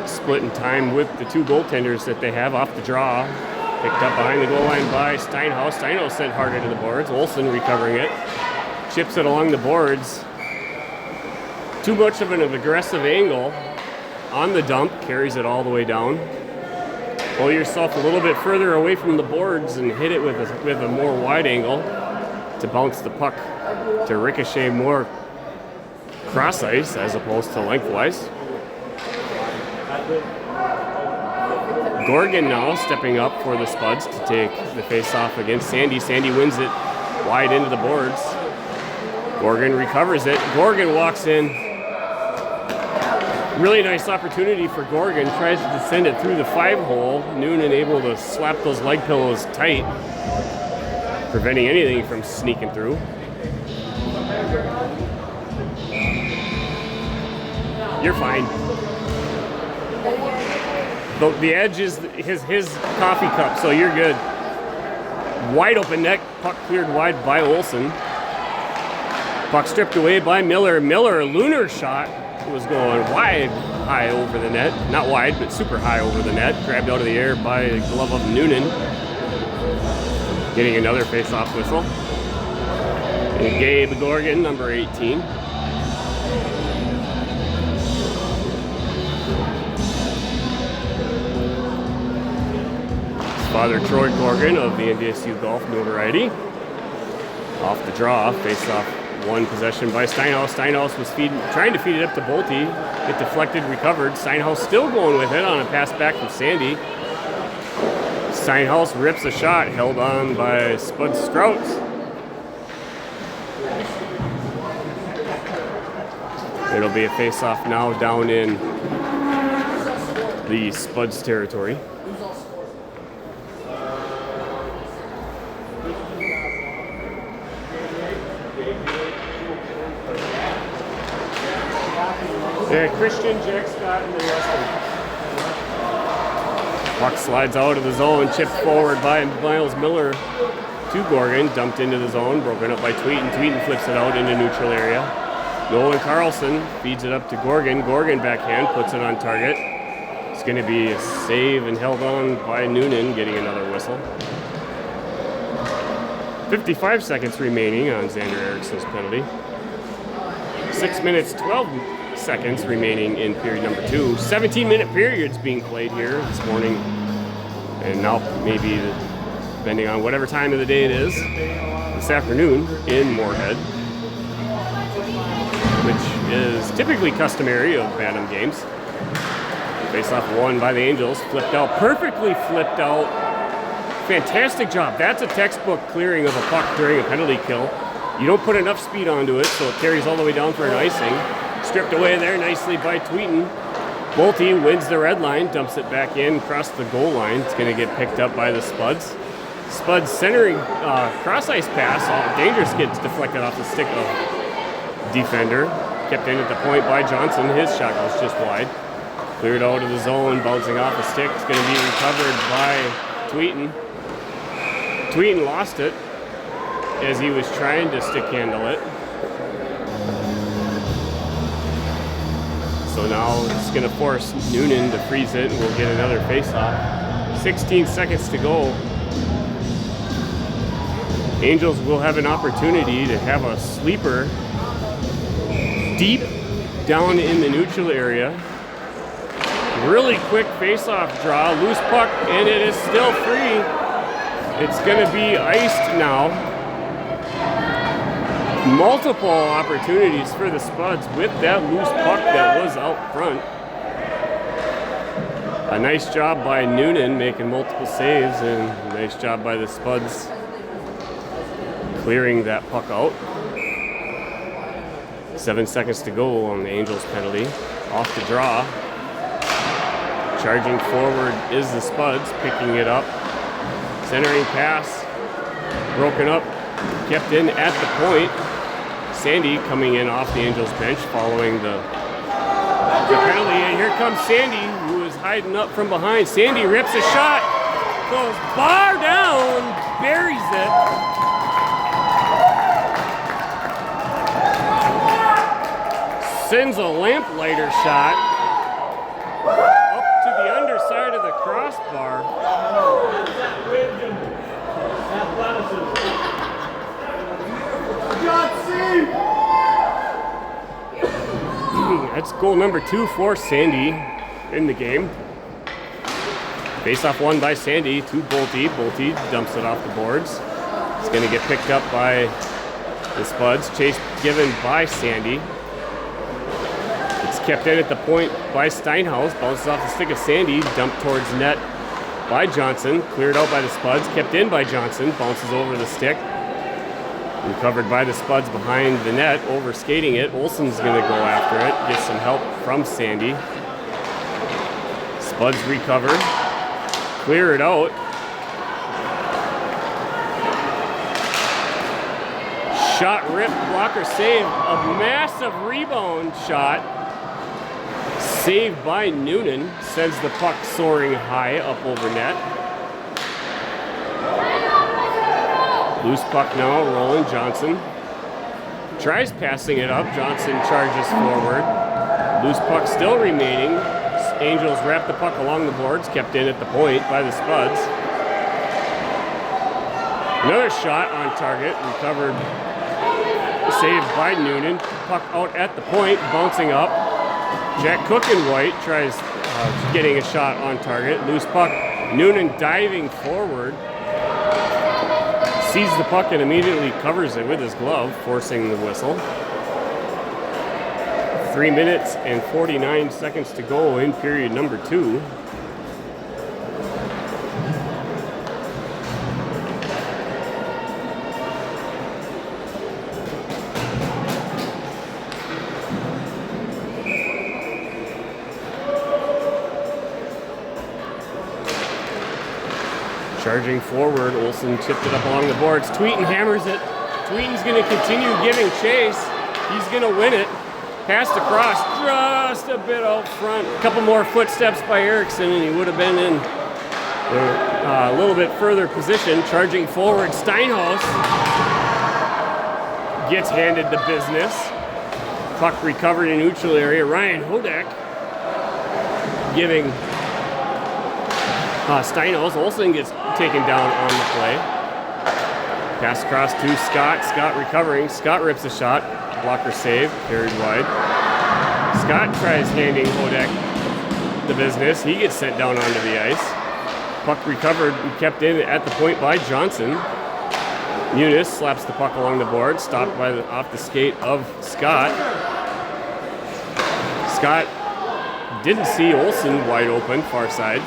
splitting time with the two goaltenders that they have off the draw. Picked up behind the goal line by Steinhaus. Steinhaus sent hard into the boards. Olsen recovering it. Chips it along the boards. Too much of an aggressive angle on the dump. Carries it all the way down. Pull yourself a little bit further away from the boards and hit it with a more wide angle to bounce the puck to ricochet more cross ice as opposed to lengthwise. Gorgon now stepping up for the Spuds to take the face-off against Sandy. Sandy wins it wide into the boards. Gorgon recovers it. Gorgon walks in. Really nice opportunity for Gorgon. Tries to send it through the 5-hole. Noonan able to slap those leg pillows tight, preventing anything from sneaking through. You're fine. The edge is his coffee cup, so you're good. Wide open net, puck cleared wide by Olsen. Puck stripped away by Miller. Miller, a lunar shot, was going wide, high over the net. Not wide, but super high over the net. Grabbed out of the air by a glove of Noonan. Getting another face-off whistle. And Gabe Gorgon, number 18. Father Troy Gorgon of the NDSU Golf notoriety. Off the draw, face-off one possession by Steinhaus. Steinhaus was trying to feed it up to Bolte. It deflected, recovered. Steinhaus still going with it on a pass back from Sandy. Steinhaus rips a shot, held on by Spud Strout. It'll be a face-off now down in the Spuds territory. Yeah, Christian, Jack Scott, and the Weston. Puck slides out of the zone, chipped forward by Miles Miller to Gorgon, dumped into the zone, broken up by Tweeten. Tweeten flips it out into neutral area. Nolan Carlson feeds it up to Gorgon. Gorgon backhand, puts it on target. It's going to be a save and held on by Noonan, getting another whistle. 55 seconds remaining on Xander Ericsson's penalty. 6 minutes, 12 seconds remaining in period number 2. 17-minute periods being played here this morning. And now maybe, depending on whatever time of the day it is, this afternoon in Moorhead, which is typically customary of Bantam games. Face-off won by the Angels, flipped out, perfectly flipped out. Fantastic job. That's a textbook clearing of a puck during a penalty kill. You don't put enough speed onto it, so it carries all the way down for an icing. Stripped away there nicely by Tweeten. Bolte wins the red line, dumps it back in, across the goal line. It's going to get picked up by the Spuds. Spuds centering cross-ice pass. Dangerous gets deflected off the stick of defender. Kept in at the point by Johnson. His shot goes just wide. Cleared out of the zone, bouncing off the stick. It's going to be recovered by Tweeten. Tweeten lost it as he was trying to stick handle it. So now it's going to force Noonan to freeze it, and we'll get another face-off. 16 seconds to go. Angels will have an opportunity to have a sleeper deep down in the neutral area. Really quick face-off draw, loose puck, and it is still free. It's going to be iced now. Multiple opportunities for the Spuds with that loose puck that was out front. A nice job by Noonan making multiple saves, and a nice job by the Spuds clearing that puck out. 7 seconds to go on the Angels penalty. Off the draw. Charging forward is the Spuds, picking it up. Centering pass, broken up, kept in at the point. Sandy coming in off the Angels bench following the penalty. And here comes Sandy, who is hiding up from behind. Sandy rips a shot, goes bar down, buries it. Sends a lamplighter shot up to the underside of the crossbar. That's goal number 2 for Sandy in the game. Face-off won by Sandy to Bolte. Bolte dumps it off the boards. It's going to get picked up by the Spuds. Chase given by Sandy. It's kept in at the point by Steinhaus. Bounces off the stick of Sandy. Dumped towards net by Johnson. Cleared out by the Spuds. Kept in by Johnson. Bounces over the stick. Recovered by the Spuds behind the net, overskating it. Olsen's going to go after it, get some help from Sandy. Spuds recover, clear it out. Shot ripped, blocker save, a massive rebound shot. Saved by Noonan, sends the puck soaring high up over net. Loose puck now, rolling Johnson. Tries passing it up, Johnson charges forward. Loose puck still remaining. Angels wrap the puck along the boards, kept in at the point by the Spuds. Another shot on target, recovered, saved by Noonan. Puck out at the point, bouncing up. Jack Cookenwhite tries getting a shot on target. Loose puck, Noonan diving forward. Sees the puck and immediately covers it with his glove, forcing the whistle. 3 minutes and 49 seconds to go in period number 2. Charging forward, Olsen chipped it up along the boards. Tweeten hammers it. Tweeten's going to continue giving chase. He's going to win it. Passed across just a bit out front. A couple more footsteps by Erickson and he would have been in a little bit further position. Charging forward, Steinhaus gets handed the business. Puck recovered in neutral area. Ryan Hodak giving Steinhaus. Olsen gets taken down on the play. Pass across to Scott. Scott recovering. Scott rips a shot. Blocker save. Carried wide. Scott tries handing Hodak the business. He gets sent down onto the ice. Puck recovered and kept in at the point by Johnson. Muniz slaps the puck along the board. Stopped by off the skate of Scott. Scott didn't see Olsen wide open, far side.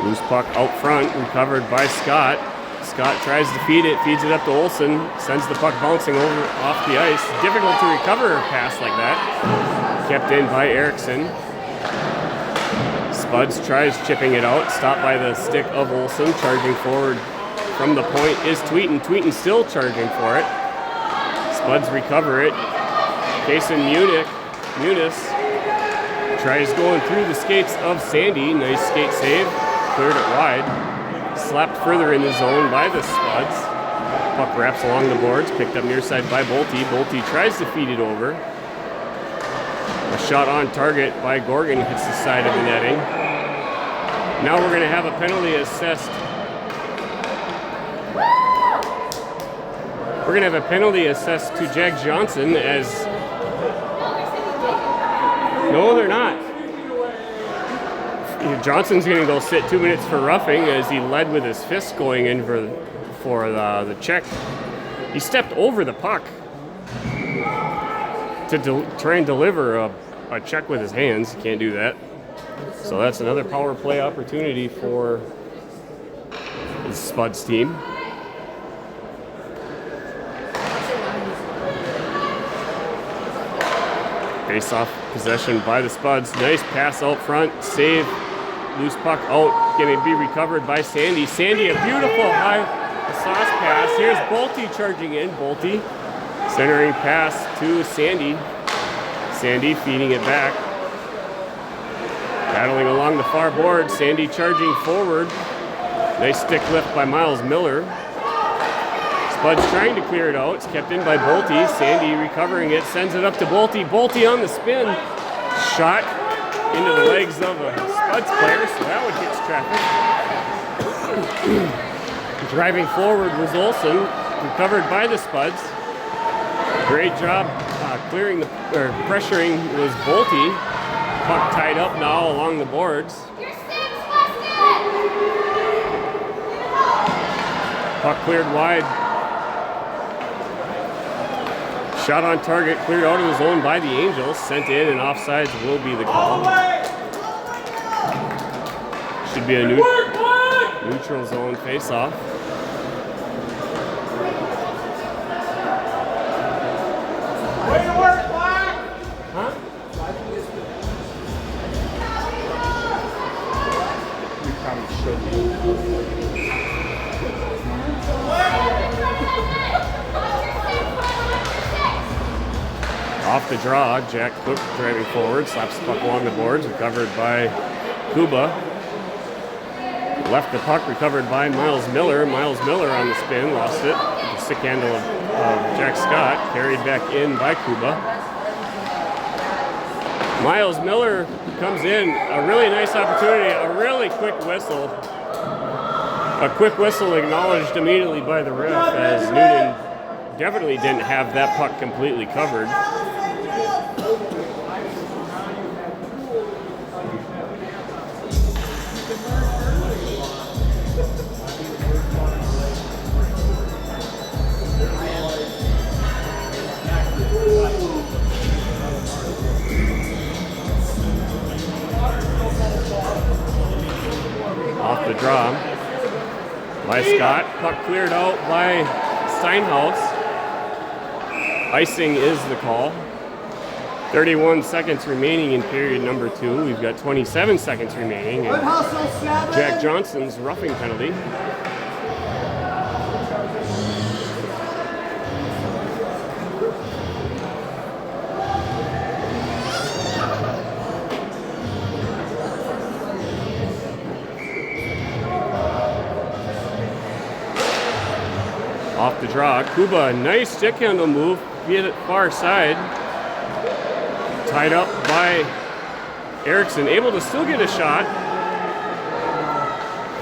Loose puck out front, recovered by Scott. Scott tries to feed it, feeds it up to Olsen, sends the puck bouncing over off the ice. Difficult to recover a pass like that. Kept in by Erickson. Spuds tries chipping it out, stopped by the stick of Olsen. Charging forward from the point is Tweeten. Tweeten still charging for it. Spuds recover it. Kason Muniz tries going through the skates of Sandy. Nice skate save. Cleared it wide. Slapped further in the zone by the Spuds. Puck wraps along the boards. Picked up near side by Bolte. Bolte tries to feed it over. A shot on target by Gorgon hits the side of the netting. Now we're going to have a penalty assessed. We're going to have a penalty assessed to Jack Johnson as... No, they're not. Johnson's going to go sit 2 minutes for roughing as he led with his fist going in for the check. He stepped over the puck to try and deliver a check with his hands. He can't do that. So that's another power play opportunity for the Spuds team. Face-off possession by the Spuds. Nice pass out front. Save. Loose puck out. Going to be recovered by Sandy. Sandy, a beautiful high sauce pass. Here's Bolte charging in. Bolte centering pass to Sandy. Sandy feeding it back. Battling along the far board. Sandy charging forward. Nice stick lift by Miles Miller. Spuds trying to clear it out. It's kept in by Bolte. Sandy recovering it. Sends it up to Bolte. Bolte on the spin. Shot into the legs of a Spuds player, so that one hits traffic. Driving forward was Olsen. Recovered by the Spuds. Great job pressuring was Bolte. Puck tied up now along the boards. Puck cleared wide. Shot on target, cleared out of the zone by the Angels. Sent in and offsides will be the call. Should be a neutral zone face-off. Way to work, Black! Huh? We probably should be. Off the draw, Jack Cook driving forward, slaps the puck along the boards, recovered by Kuba. Left the puck, recovered by Miles Miller. Miles Miller on the spin, lost it. The stick handle of Jack Scott, carried back in by Kuba. Miles Miller comes in, a really nice opportunity, a really quick whistle. A quick whistle acknowledged immediately by the ref as Noonan definitely didn't have that puck completely covered. Off the draw by Scott. Puck cleared out by Steinhaus. Icing is the call. 31 seconds remaining in period number 2. We've got 27 seconds remaining. And Jack Johnson's roughing penalty. Off the draw. Kuba, nice stick handle move. Get it far side. Tied up by Erickson. Able to still get a shot.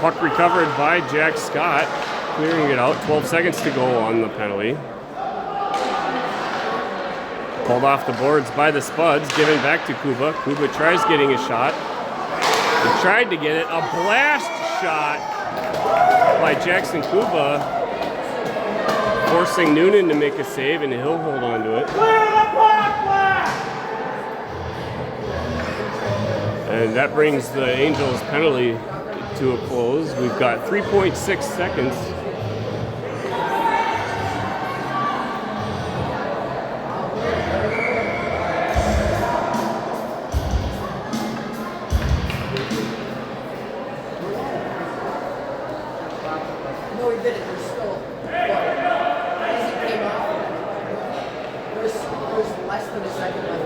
Puck recovered by Jack Scott. Clearing it out. 12 seconds to go on the penalty. Pulled off the boards by the Spuds. Given back to Kuba. Kuba tries getting a shot. He tried to get it. A blast shot by Jackson Kuba. Forcing Noonan to make a save, and he'll hold on to it. And that brings the Angels penalty to a close. We've got 3.6 seconds. No, he didn't. There's still. As he came off, there was less than a second left.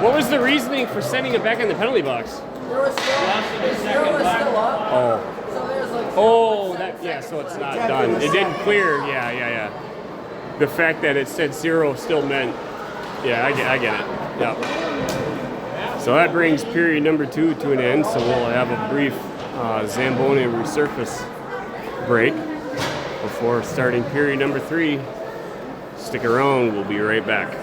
What was the reasoning for sending it back in the penalty box? There was still. His zero was still up. Oh. So there's like. Oh, that, yeah, so it's not done. It didn't clear. Yeah. The fact that it said 0 still meant, yeah, I get it. Yep. So that brings period number 2 to an end. So we'll have a brief Zamboni resurface break before starting period number 3. Stick around. We'll be right back.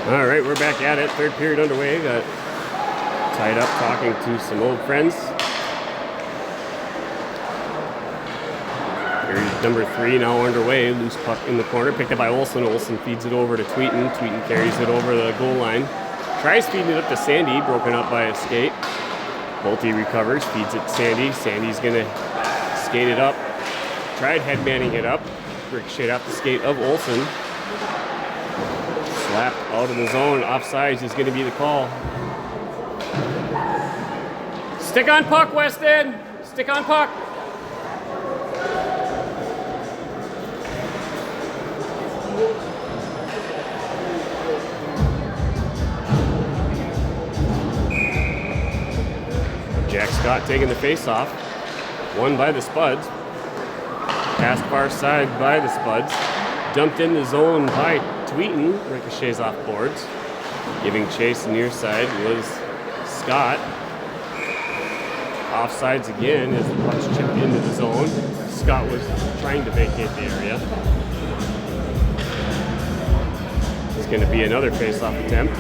All right, we're back at it. Third period underway. Got tied up talking to some old friends. Period number 3 now underway. Loose puck in the corner. Picked up by Olsen. Olsen feeds it over to Tweeten. Tweeten carries it over the goal line. Tries feeding it up to Sandy. Broken up by a skate. Bolte recovers. Feeds it to Sandy. Sandy's going to skate it up. Tried headmanning it up. Ricochet off the skate of Olsen. Slapped out of the zone. Offsides is going to be the call. Stick on puck, Weston! Stick on puck! Jack Scott taking the face-off. Won by the Spuds. Passed far side by the Spuds. Dumped in the zone by Tweeten. Ricochets off boards. Giving chase near side was Scott. Offsides again as the puck's chipped into the zone. Scott was trying to vacate the area. It's going to be another face-off attempt.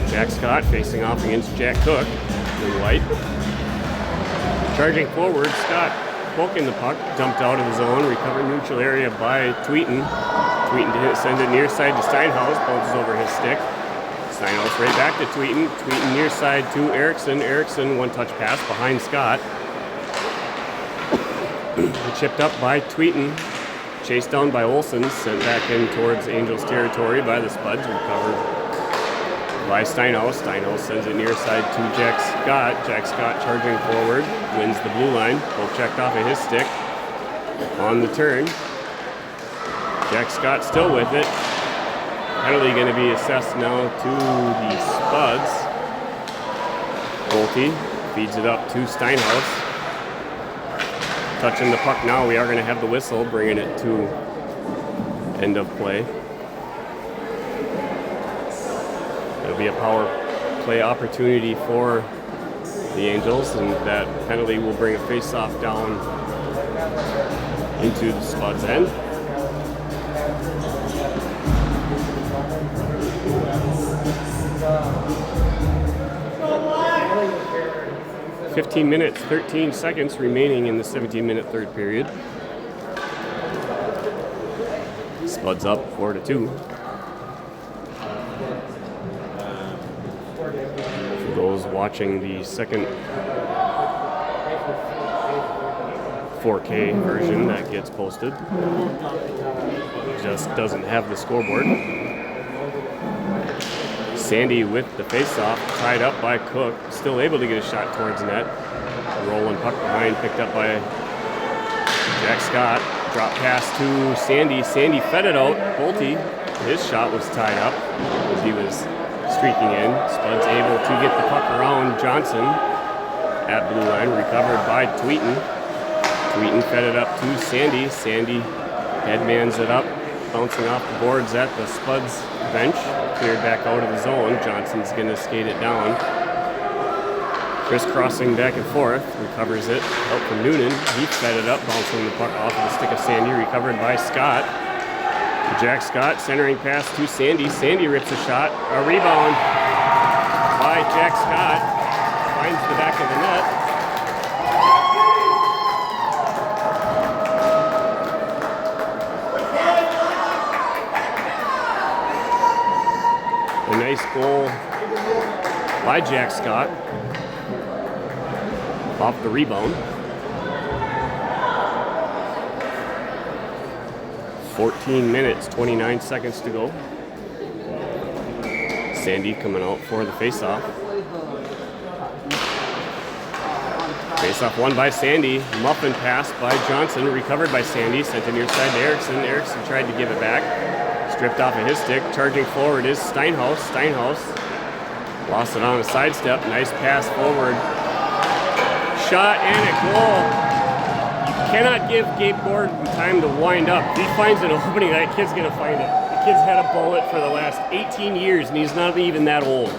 Jack Scott facing off against Jack Cook in white. Charging forward, Scott poking the puck, dumped out of the zone, recovered neutral area by Tweeten. Tweeten did send it near side to Steinhaus, bounces over his stick. Steinhaus right back to Tweeten. Tweeten near side to Eriksson. Eriksson one-touch pass behind Scott. Chipped up by Tweeten. Chased down by Olsen, sent back in towards Angels territory by the Spuds, recovered by Steinhaus. Steinhaus sends it near side to Jack Scott. Jack Scott charging forward, wins the blue line. Both checked off of his stick. On the turn. Jack Scott still with it. Penalty going to be assessed now to the Spuds. Bolte feeds it up to Steinhaus. Touching the puck now. We are going to have the whistle, bringing it to end of play. It'll be a power play opportunity for the Angels, and that penalty will bring a face-off down into the Spuds' end. (15 minutes, 13 seconds remaining in the 17-minute third period. Spuds up 4-2. For those watching the second 4K version that gets posted, it just doesn't have the scoreboard. Sandy with the face-off, tied up by Cook, still able to get a shot towards net. Rolling puck behind, picked up by Jack Scott. Drop pass to Sandy. Sandy fed it out. Bolte, his shot was tied up as he was streaking in. Spuds able to get the puck around Johnson at blue line, recovered by Tweeten. Tweeten fed it up to Sandy. Sandy headmans it up, bouncing off the boards at the Spuds bench. Cleared back out of the zone. Johnson's going to skate it down. Crisscrossing back and forth. Recovers it out from Noonan. He fed it up, bouncing the puck off of the stick of Sandy. Recovered by Scott. Jack Scott centering pass to Sandy. Sandy rips a shot. A rebound by Jack Scott. Finds the back of the net. A nice goal by Jack Scott off the rebound. 14 minutes, 29 seconds to go. Sandy coming out for the face-off. Face-off won by Sandy. Muffin pass by Johnson, recovered by Sandy, sent it near side to Eriksson. Eriksson tried to give it back. Stripped off of his stick. Charging forward is Steinhaus. Steinhaus lost it on a sidestep. Nice pass forward. Shot and a goal. You cannot give Gabe Gordon time to wind up. If he finds an opening, that kid's going to find it. The kid's had a bullet for the last 18 years, and he's not even that old.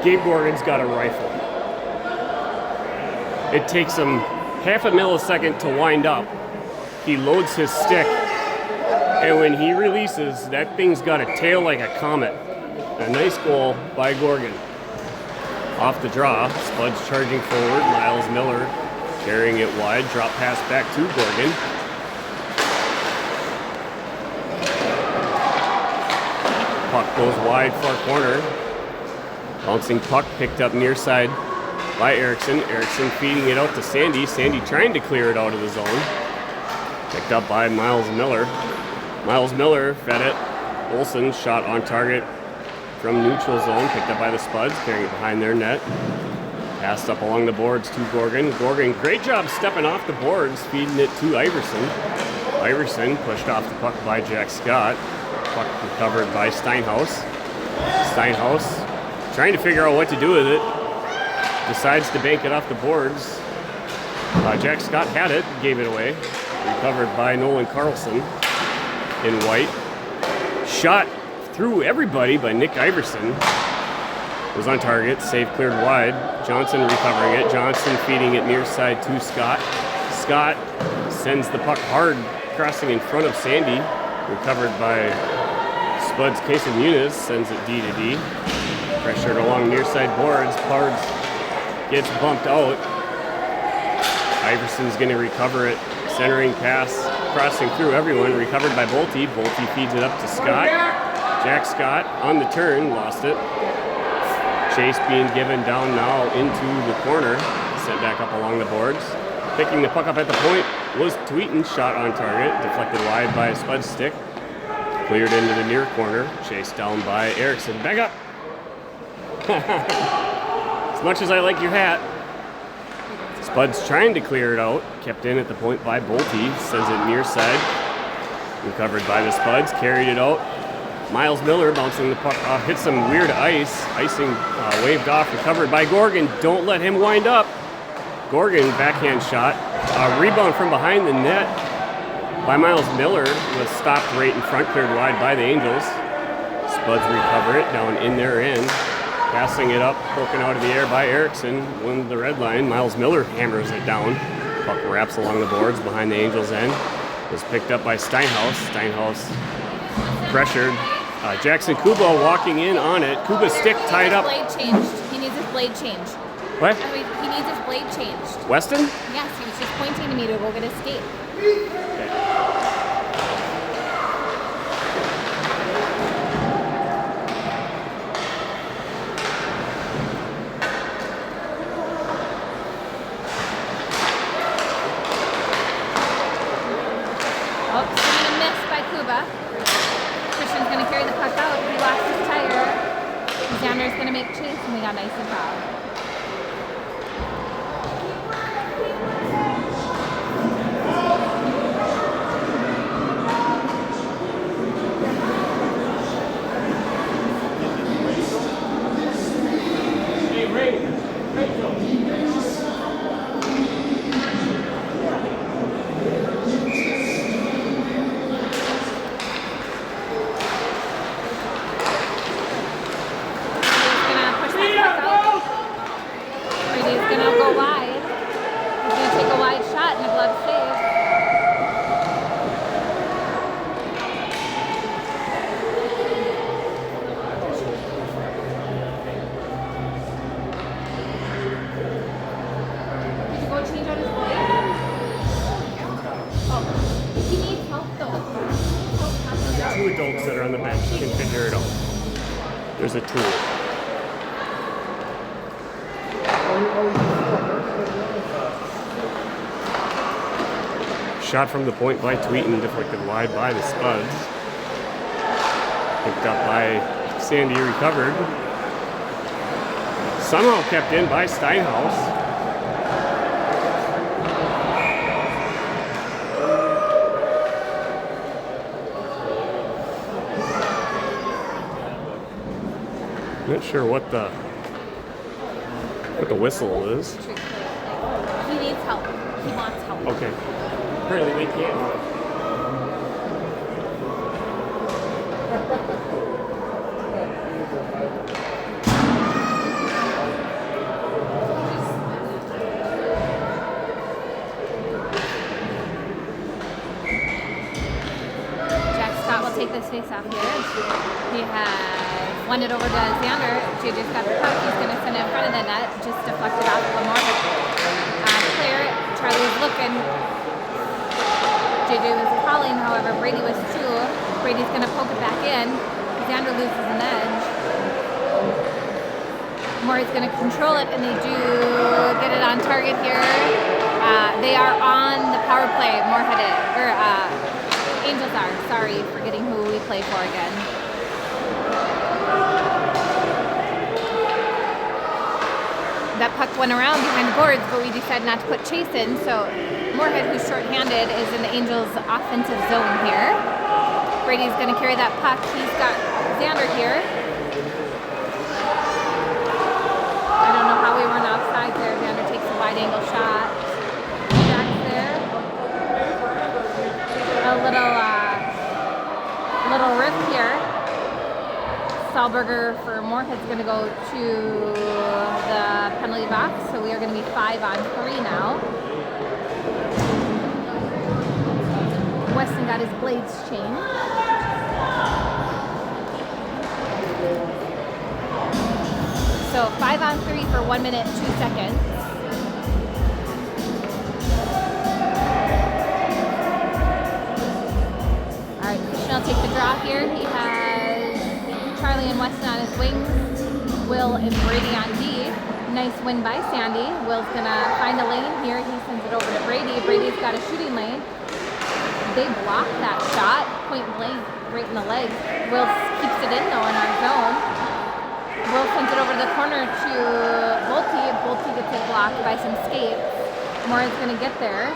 Gabe Gordon's got a rifle. It takes him half a millisecond to wind up. He loads his stick, and when he releases, that thing's got a tail like a comet. A nice goal by Gorgon. Off the draw, Spuds charging forward, Miles Miller carrying it wide, drop pass back to Gorgon. Puck goes wide, far corner. Bouncing puck picked up near side by Erickson. Erickson feeding it out to Sandy. Sandy trying to clear it out of the zone. Picked up by Miles Miller. Miles Miller fed it. Olsen shot on target from neutral zone. Picked up by the Spuds, carrying it behind their net. Passed up along the boards to Gorgon. Gorgon, great job stepping off the boards, feeding it to Iverson. Iverson pushed off the puck by Jack Scott. Puck recovered by Steinhaus. Steinhaus trying to figure out what to do with it. Decides to bank it off the boards. Jack Scott had it, gave it away. Recovered by Nolan Carlson in white. Shot through everybody by Nick Iverson. Was on target, save cleared wide. Johnson recovering it. Johnson feeding it near side to Scott. Scott sends the puck hard, crossing in front of Sandy. Recovered by Spuds Queso-Muniz, sends it D to D. Pressured along near side boards. Pards gets bumped out. Iverson's going to recover it. Centering pass, crossing through everyone. Recovered by Bolte. Bolte feeds it up to Scott. Jack Scott on the turn, lost it. Chase being given down now into the corner. Sent back up along the boards. Picking the puck up at the point was Tweeten. Shot on target. Deflected wide by a Spud stick. Cleared into the near corner. Chased down by Erickson. Back up! As much as I like your hat. Spuds trying to clear it out. Kept in at the point by Bolte. Sends it near side. Recovered by the Spuds. Carried it out. Miles Miller bouncing the puck off. Hit some weird ice. Icing waved off. Recovered by Gorgon. Don't let him wind up. Gorgon backhand shot. Rebound from behind the net by Miles Miller was stopped right in front. Cleared wide by the Angels. Spuds recover it down in their end. Passing it up, poking out of the air by Erickson. Won the red line. Miles Miller hammers it down. Puck wraps along the boards behind the Angels' end. Was picked up by Steinhaus. Steinhaus pressured. Jackson Kuba walking in on it. Kuba's stick tied up. Blade changed. He needs his blade changed. What? I mean, he needs his blade changed. Weston? Yes, he was just pointing to me to go get his skate. Christian's going to carry the puck out. He lost his tire. Xander's going to make chase, and we got nice and proud. Two adults that are on the bench can figure it out. There's a tool. Shot from the point by Tweeten, deflected wide by the Spuds. Picked up by Sandy, recovered. Somehow kept in by Steinhaus. Not sure what the whistle is. He needs help. He wants help. Okay. Apparently they can't. He has won it over to Xander. JJ's got the puck. He's going to send it in front of the net. Just deflected off of the Moorhead player. Charlie's looking. JJ was calling, however, Brady was too. Brady's going to poke it back in. Xander loses an edge. Moorhead's going to control it, and they do get it on target here. They are on the power play. Moorhead is, or Angels are. Sorry, forgetting who we play for again. That puck went around behind the boards, but we decided not to put Chase in. So Moorhead, who's shorthanded, is in the Angels' offensive zone here. Brady's going to carry that puck. He's got Xander here. I don't know how we weren't offside there. Xander takes a wide angle shot. Jack's there. A little riff here. Stahlberger for Moorhead's going to go to the penalty box, so we are going to be 5-on-3 now. Weston got his blades changed. So 5-on-3 for 1 minute, 2 seconds. All right, Christian will take the draw here. He has Charlie and Weston on his wings, Will and Brady on D. Nice win by Sandy. Will's gonna find a lane here. He sends it over to Brady. Brady's got a shooting lane. They block that shot, point blank, right in the legs. Will keeps it in though in our zone. Will sends it over to the corner to Bolte. Bolte gets it blocked by some skates. Moore's gonna get there.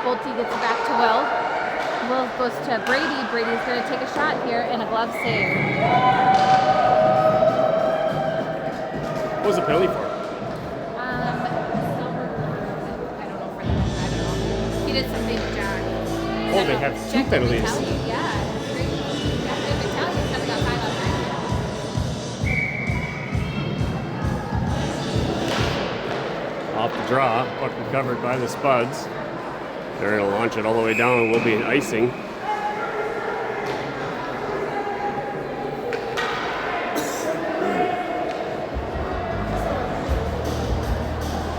Bolte gets it back to Will. Will goes to Brady. Brady's going to take a shot here and a glove save. What was the penalty for? I don't know for that. I don't know. He did something with Jack. Oh, they have two penalties. Yeah. Jack Italian never got 5-on-3. Off the draw, puck recovered by the Spuds. They're going to launch it all the way down and will be an icing.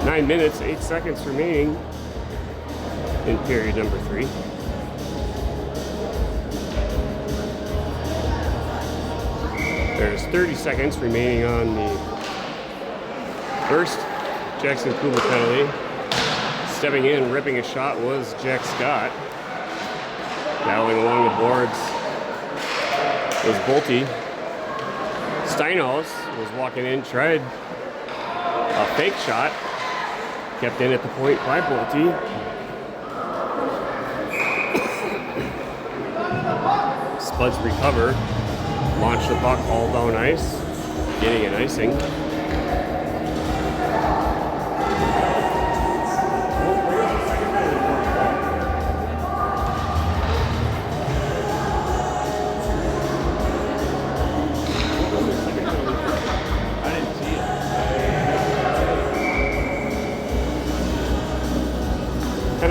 Nine minutes, 8 seconds remaining in period number 3. There's 30 seconds remaining on the first Jackson Kuba penalty. Stepping in, ripping a shot was Jack Scott. Battling along the boards was Bolte. Steinhaus was walking in, tried a fake shot. Kept in at the point by Bolte. Spuds recover. Launch the puck all down ice. Getting an icing.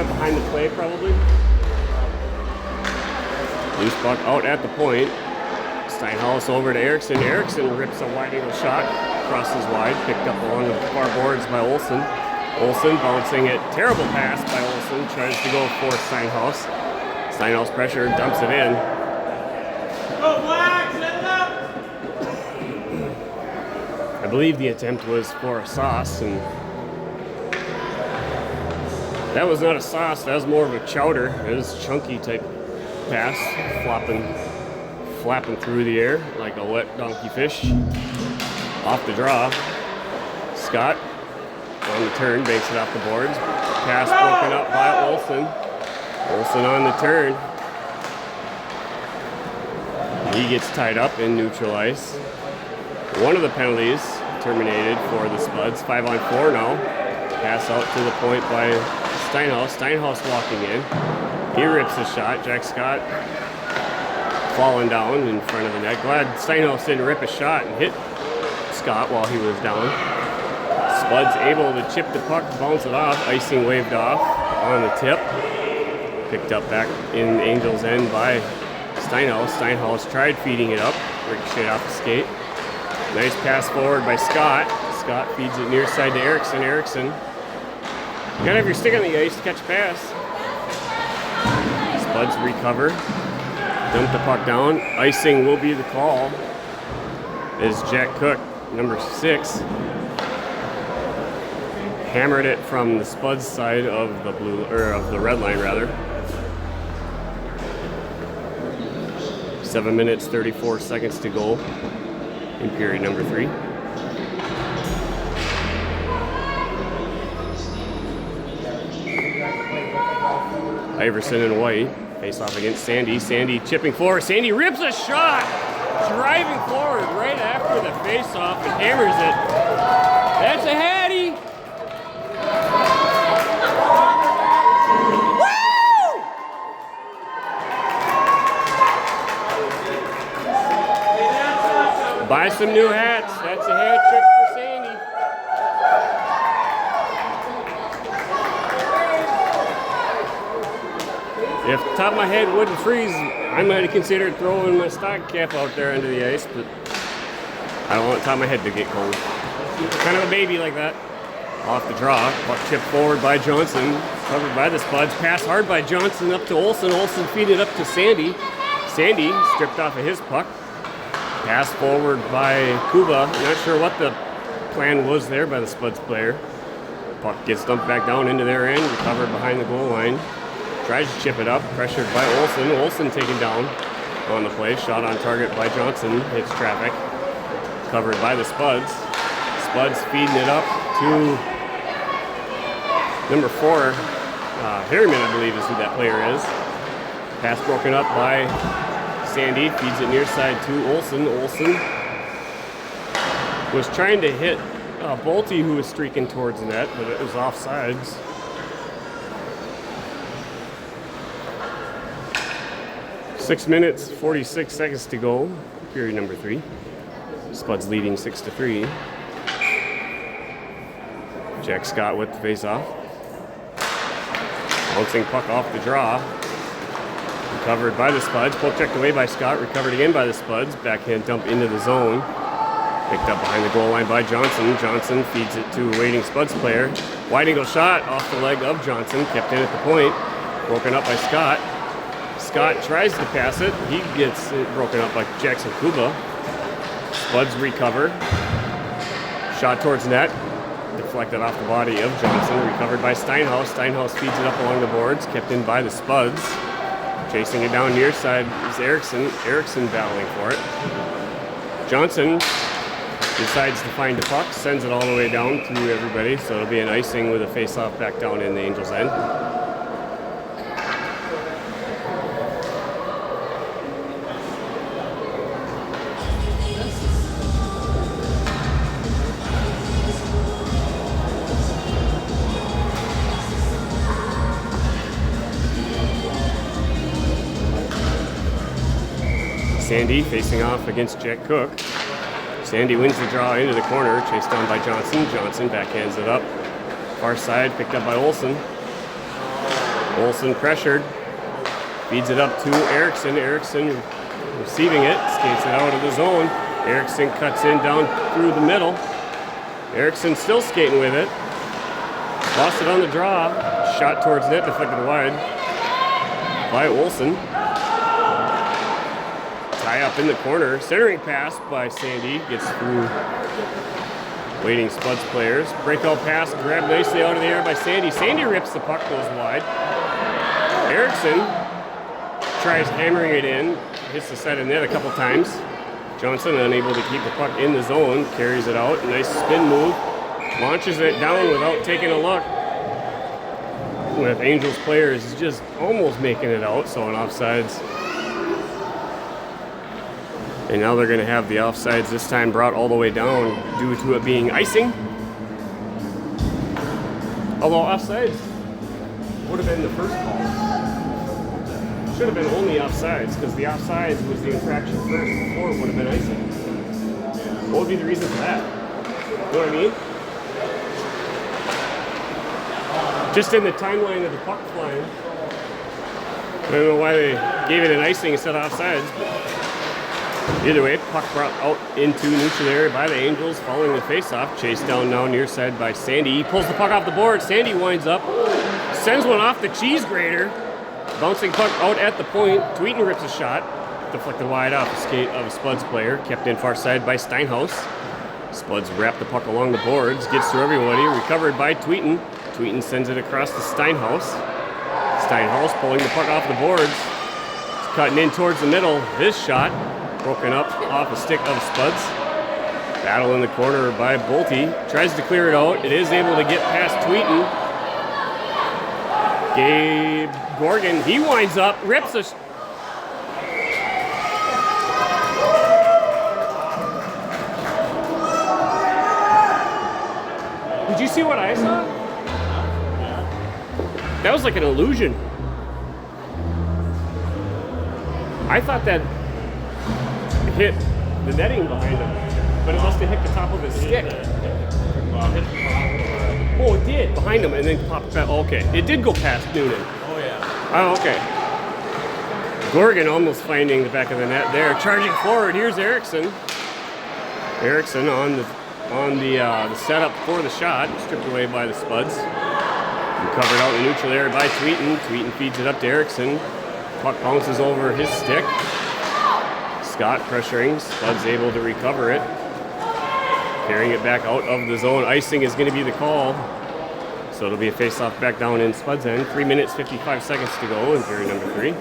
Behind the play, probably. Loose puck out at the point. Steinhaus over to Eriksson. Eriksson rips a wide angle shot, crosses wide, picked up along the far boards by Olsen. Olsen bouncing it. Terrible pass by Olsen. Tries to go for Steinhaus. Steinhaus pressure, dumps it in. Go Black, set it up! I believe the attempt was for a sauce, and that was not a sauce, that was more of a chowder. It was a chunky type pass, flapping through the air like a wet donkey fish. Off the draw. Scott on the turn, banks it off the boards. Pass broken up by Olsen. Olsen on the turn. He gets tied up in neutral ice. One of the penalties terminated for the Spuds. 5-on-4 now. Pass out to the point by Steinhaus. Steinhaus walking in. He rips a shot. Jack Scott falling down in front of the net. Glad Steinhaus didn't rip a shot and hit Scott while he was down. Spuds able to chip the puck, bounce it off. Icing waved off on the tip. Picked up back in Angels' end by Steinhaus. Steinhaus tried feeding it up. Ricochet off the skate. Nice pass forward by Scott. Scott feeds it near side to Erickson. Erickson. You gotta have your stick on the ice to catch a pass. Spuds recover. Dump the puck down. Icing will be the call. As Jack Cook, number 6, hammered it from the Spuds side of the blue, or of the red line rather. 7 minutes, 34 seconds to go in period number 3. Iverson and White face off against Sandy. Sandy chipping forward. Sandy rips a shot, driving forward right after the face-off and hammers it. That's a Hattie. Woo! Buy some new hats. That's a hat trick for Sandy. If the top of my head wouldn't freeze, I might have considered throwing my stock cap out there under the ice, but I don't want the top of my head to get cold. Kind of a baby like that. Off the draw, puck chipped forward by Johnson, covered by the Spuds. Pass hard by Johnson up to Olsen. Olsen feed it up to Sandy. Sandy stripped off of his puck. Pass forward by Kuba. Not sure what the plan was there by the Spuds player. Puck gets dumped back down into their end, recovered behind the goal line. Tries to chip it up, pressured by Olsen. Olsen taken down on the play. Shot on target by Johnson, hits traffic. Covered by the Spuds. Spuds feeding it up to number 4. Harriman, I believe, is who that player is. Pass broken up by Sandy. Feeds it near side to Olsen. Olsen was trying to hit Bolte, who was streaking towards the net, but it was offsides. 6 minutes, 46 seconds to go, period number 3. Spuds leading 6-3. Jack Scott with the face-off. Bouncing puck off the draw. Recovered by the Spuds. Pull checked away by Scott. Recovered again by the Spuds. Backhand dump into the zone. Picked up behind the goal line by Johnson. Johnson feeds it to a waiting Spuds player. Wide angle shot off the leg of Johnson. Kept in at the point. Broken up by Scott. Scott tries to pass it. He gets it broken up by Jackson Kuba. Spuds recover. Shot towards net. Deflected off the body of Johnson. Recovered by Steinhaus. Steinhaus feeds it up along the boards. Kept in by the Spuds. Chasing it down near side is Erickson. Erickson battling for it. Johnson decides to find the puck. Sends it all the way down through everybody. So it'll be an icing with a face-off back down in the Angels' end. Sandy facing off against Jack Cook. Sandy wins the draw into the corner, chased down by Johnson. Johnson backhands it up. Far side, picked up by Olsen. Olsen pressured. Feeds it up to Erickson. Erickson receiving it, skates it out of the zone. Erickson cuts in down through the middle. Erickson still skating with it. Lost it on the draw. Shot towards net, deflected wide by Olsen. Tie up in the corner. Centering pass by Sandy. Gets through waiting Spuds players. Breakout pass grabbed nicely out of the air by Sandy. Sandy rips the puck, goes wide. Erickson tries hammering it in. Hits the side of net a couple times. Johnson unable to keep the puck in the zone. Carries it out. Nice spin move. Launches it down without taking a look. With Angels players just almost making it out. So an offsides. And now they're going to have the offsides this time brought all the way down due to it being icing. Although offsides would have been the first call. Should have been only offsides because the offsides was the infraction first before it would have been icing. What would be the reason for that? You know what I mean? Just in the timeline of the puck flying. I don't know why they gave it an icing instead of offsides. But Either way, puck brought out into neutral area by the Angels following the faceoff. Chased down now near side by Sandy. He pulls the puck off the board. Sandy winds up, sends one off the cheese grater. Bouncing puck out at the point. Tweeten rips a shot. Deflected wide off the skate of a Spuds player. Kept in far side by Steinhaus. Spuds wrap the puck along the boards. Gets to everybody. Recovered by Tweeten. Tweeten sends it across to Steinhaus. Steinhaus pulling the puck off the boards. It's cutting in towards the middle. This shot broken up off a stick of Spuds. Battle in the corner by Bolte. Tries to clear it out. It is able to get past Tweeten. Gabe Gorgon, he winds up, rips a... Did you see what I saw? That was like an illusion. I thought that hit the netting behind him, but it must have hit the top of his stick. Oh, it did, behind him, and then popped back. Okay, it did go past Noonan. Oh, yeah. Oh, okay. Gorgon almost finding the back of the net there. Charging forward, here's Erickson. Erickson on the setup for the shot, stripped away by the Spuds. Recovered out in the neutral area by Tweeten. Tweeten feeds it up to Erickson. Puck bounces over his stick. Scott pressuring, Spuds able to recover it. Carrying it back out of the zone. Icing is going to be the call. So it'll be a face-off back down in Spuds end. 3 minutes, 55 seconds to go in period number 3.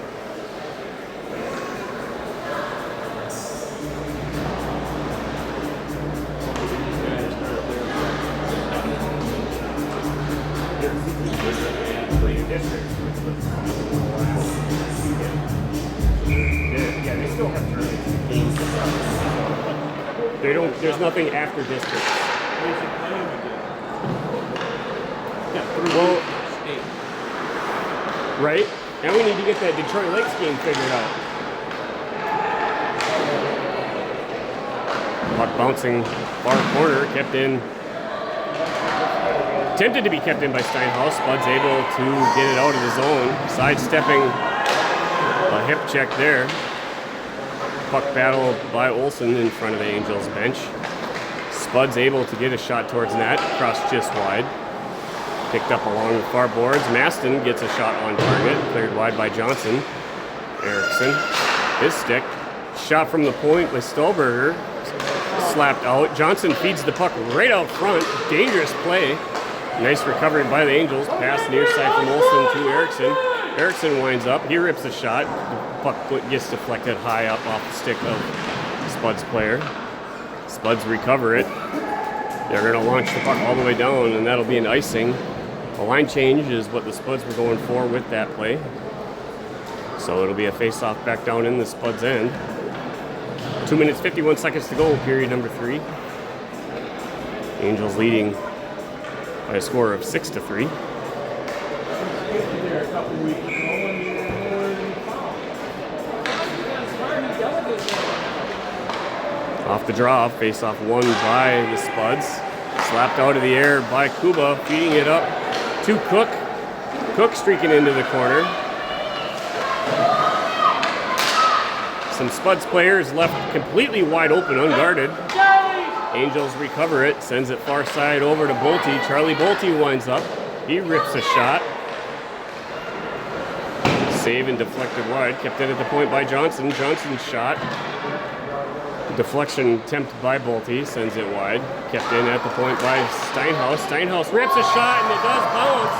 Yeah, they still have games. They don't. There's nothing after district. Well, right? Now we need to get that Detroit Lakes game figured out. Puck bouncing far corner, kept in. Attempted to be kept in by Steinhaus. Spuds able to get it out of the zone. Sidestepping a hip check there. Puck battle by Olsen in front of the Angels bench. Spuds able to get a shot towards net, crossed just wide. Picked up along the far boards. Maston gets a shot on target, cleared wide by Johnson. Erickson, his stick. Shot from the point by Stolberger, slapped out. Johnson feeds the puck right out front. Dangerous play. Nice recovery by the Angels. Pass near side from Olsen to Erickson. Erickson winds up. He rips a shot. The puck gets deflected high up off the stick of Spuds player. Spuds recover it. They're going to launch the puck all the way down, and that'll be an icing. A line change is what the Spuds were going for with that play. So it'll be a face-off back down in the Spuds end. 2 minutes, 51 seconds to go, period number 3. Angels leading by a score of 6-3. Off the draw, face-off won by the Spuds. Slapped out of the air by Kuba, feeding it up to Cook. Cook streaking into the corner. Some Spuds players left completely wide open, unguarded. Angels recover it, sends it far side over to Bolte. Charlie Bolte winds up. He rips a shot. Save and deflected wide. Kept it at the point by Johnson. Johnson's shot. Deflection attempt by Bolte, sends it wide. Kept in at the point by Steinhaus. Steinhaus rips a shot and it does bounce.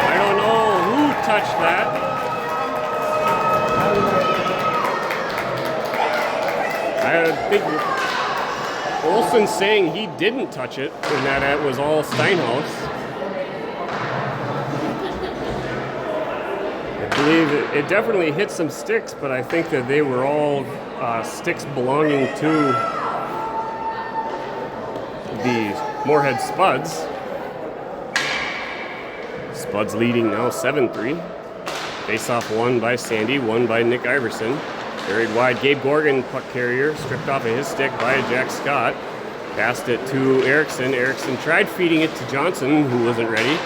I don't know who touched that. I think Olsen's saying he didn't touch it and that it was all Steinhaus. I believe it definitely hit some sticks, but I think that they were all sticks belonging to the Moorhead Spuds. Spuds leading now 7-3. Face-off won by Sandy, won by Nick Iverson. Carried wide, Gabe Gorgon, puck carrier, stripped off of his stick by Jack Scott. Passed it to Erickson. Erickson tried feeding it to Johnson, who wasn't ready.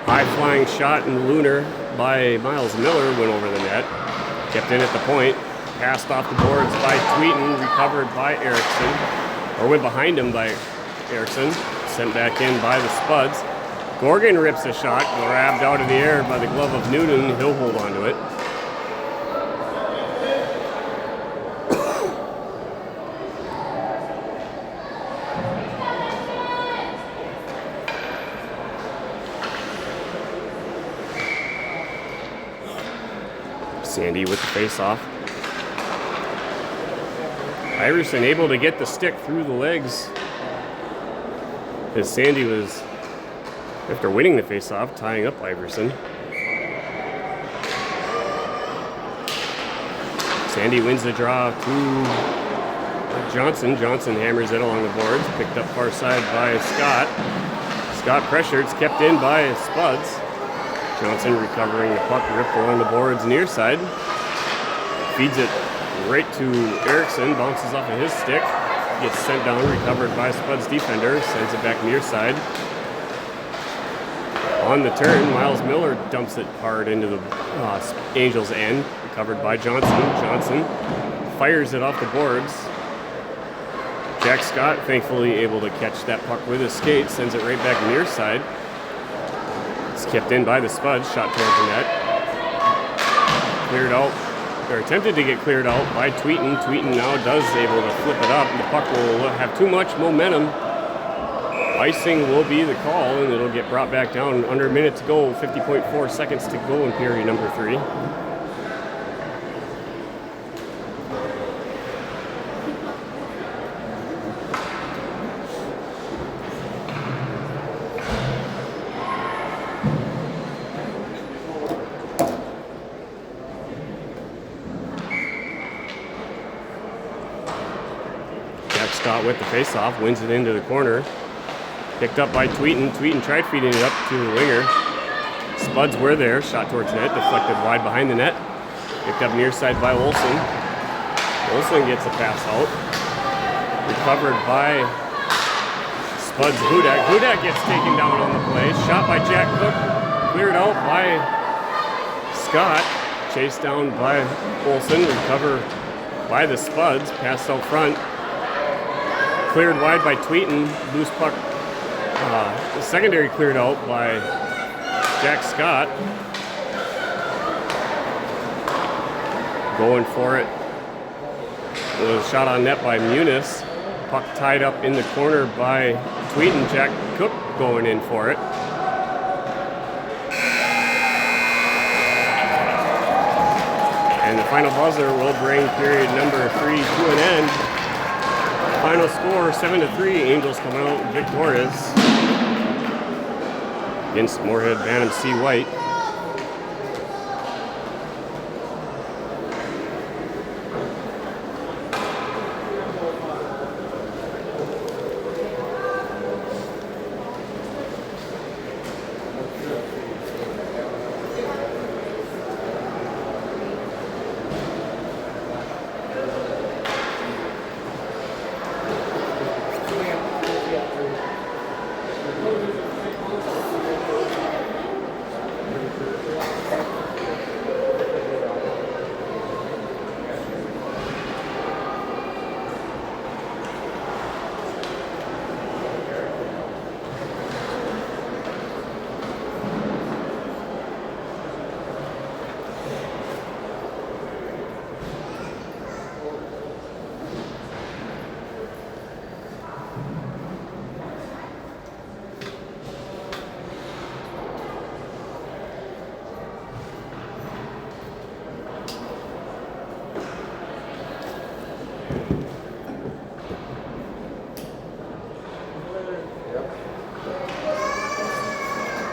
High-flying shot in the lunar by Miles Miller went over the net. Kept in at the point. Passed off the boards by Tweeten. Recovered by Erickson. Or went behind him by Erickson. Sent back in by the Spuds. Gorgon rips a shot. Grabbed out of the air by the glove of Newton. He'll hold on to it. Sandy with the face-off. Iverson able to get the stick through the legs as Sandy was, after winning the face-off, tying up Iverson. Sandy wins the draw to Johnson. Johnson hammers it along the boards. Picked up far side by Scott. Scott pressured, it's kept in by Spuds. Johnson recovering the puck, ripped along the boards near side. Feeds it right to Erickson, bounces off of his stick. Gets sent down, recovered by Spuds defender, sends it back near side. On the turn, Miles Miller dumps it hard into the Angels' end, recovered by Johnson. Johnson fires it off the boards. Jack Scott thankfully able to catch that puck with his skate, sends it right back near side. It's kept in by the Spuds, shot towards the net. Cleared out, or attempted to get cleared out by Tweeten. Tweeten now does able to flip it up. The puck will have too much momentum. Icing will be the call, and it'll get brought back down. Under a minute to go, 50.4 seconds to go in period number 3. Scott with the face-off, wins it into the corner. Picked up by Tweeten. Tweeten tried feeding it up to the winger. Spuds were there, shot towards net, deflected wide behind the net. Picked up near side by Olsen. Olsen gets a pass out. Recovered by Spuds Hudak. Hudak gets taken down on the play. Shot by Jack Cook. Cleared out by Scott. Chased down by Olsen. Recovered by the Spuds. Passed out front. Cleared wide by Tweeten. Loose puck. The secondary cleared out by Jack Scott. Going for it. It was a shot on net by Muniz. Puck tied up in the corner by Tweeten. Jack Cook going in for it. And the final buzzer will bring period number 3 to an end. Final score 7-3. Angels come out victorious against Moorhead Bantam C. White.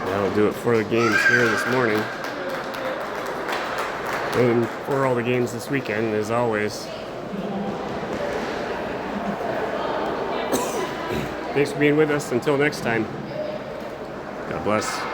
That'll do it for the games here this morning. And for all the games this weekend, as always. Thanks for being with us. Until next time, God bless.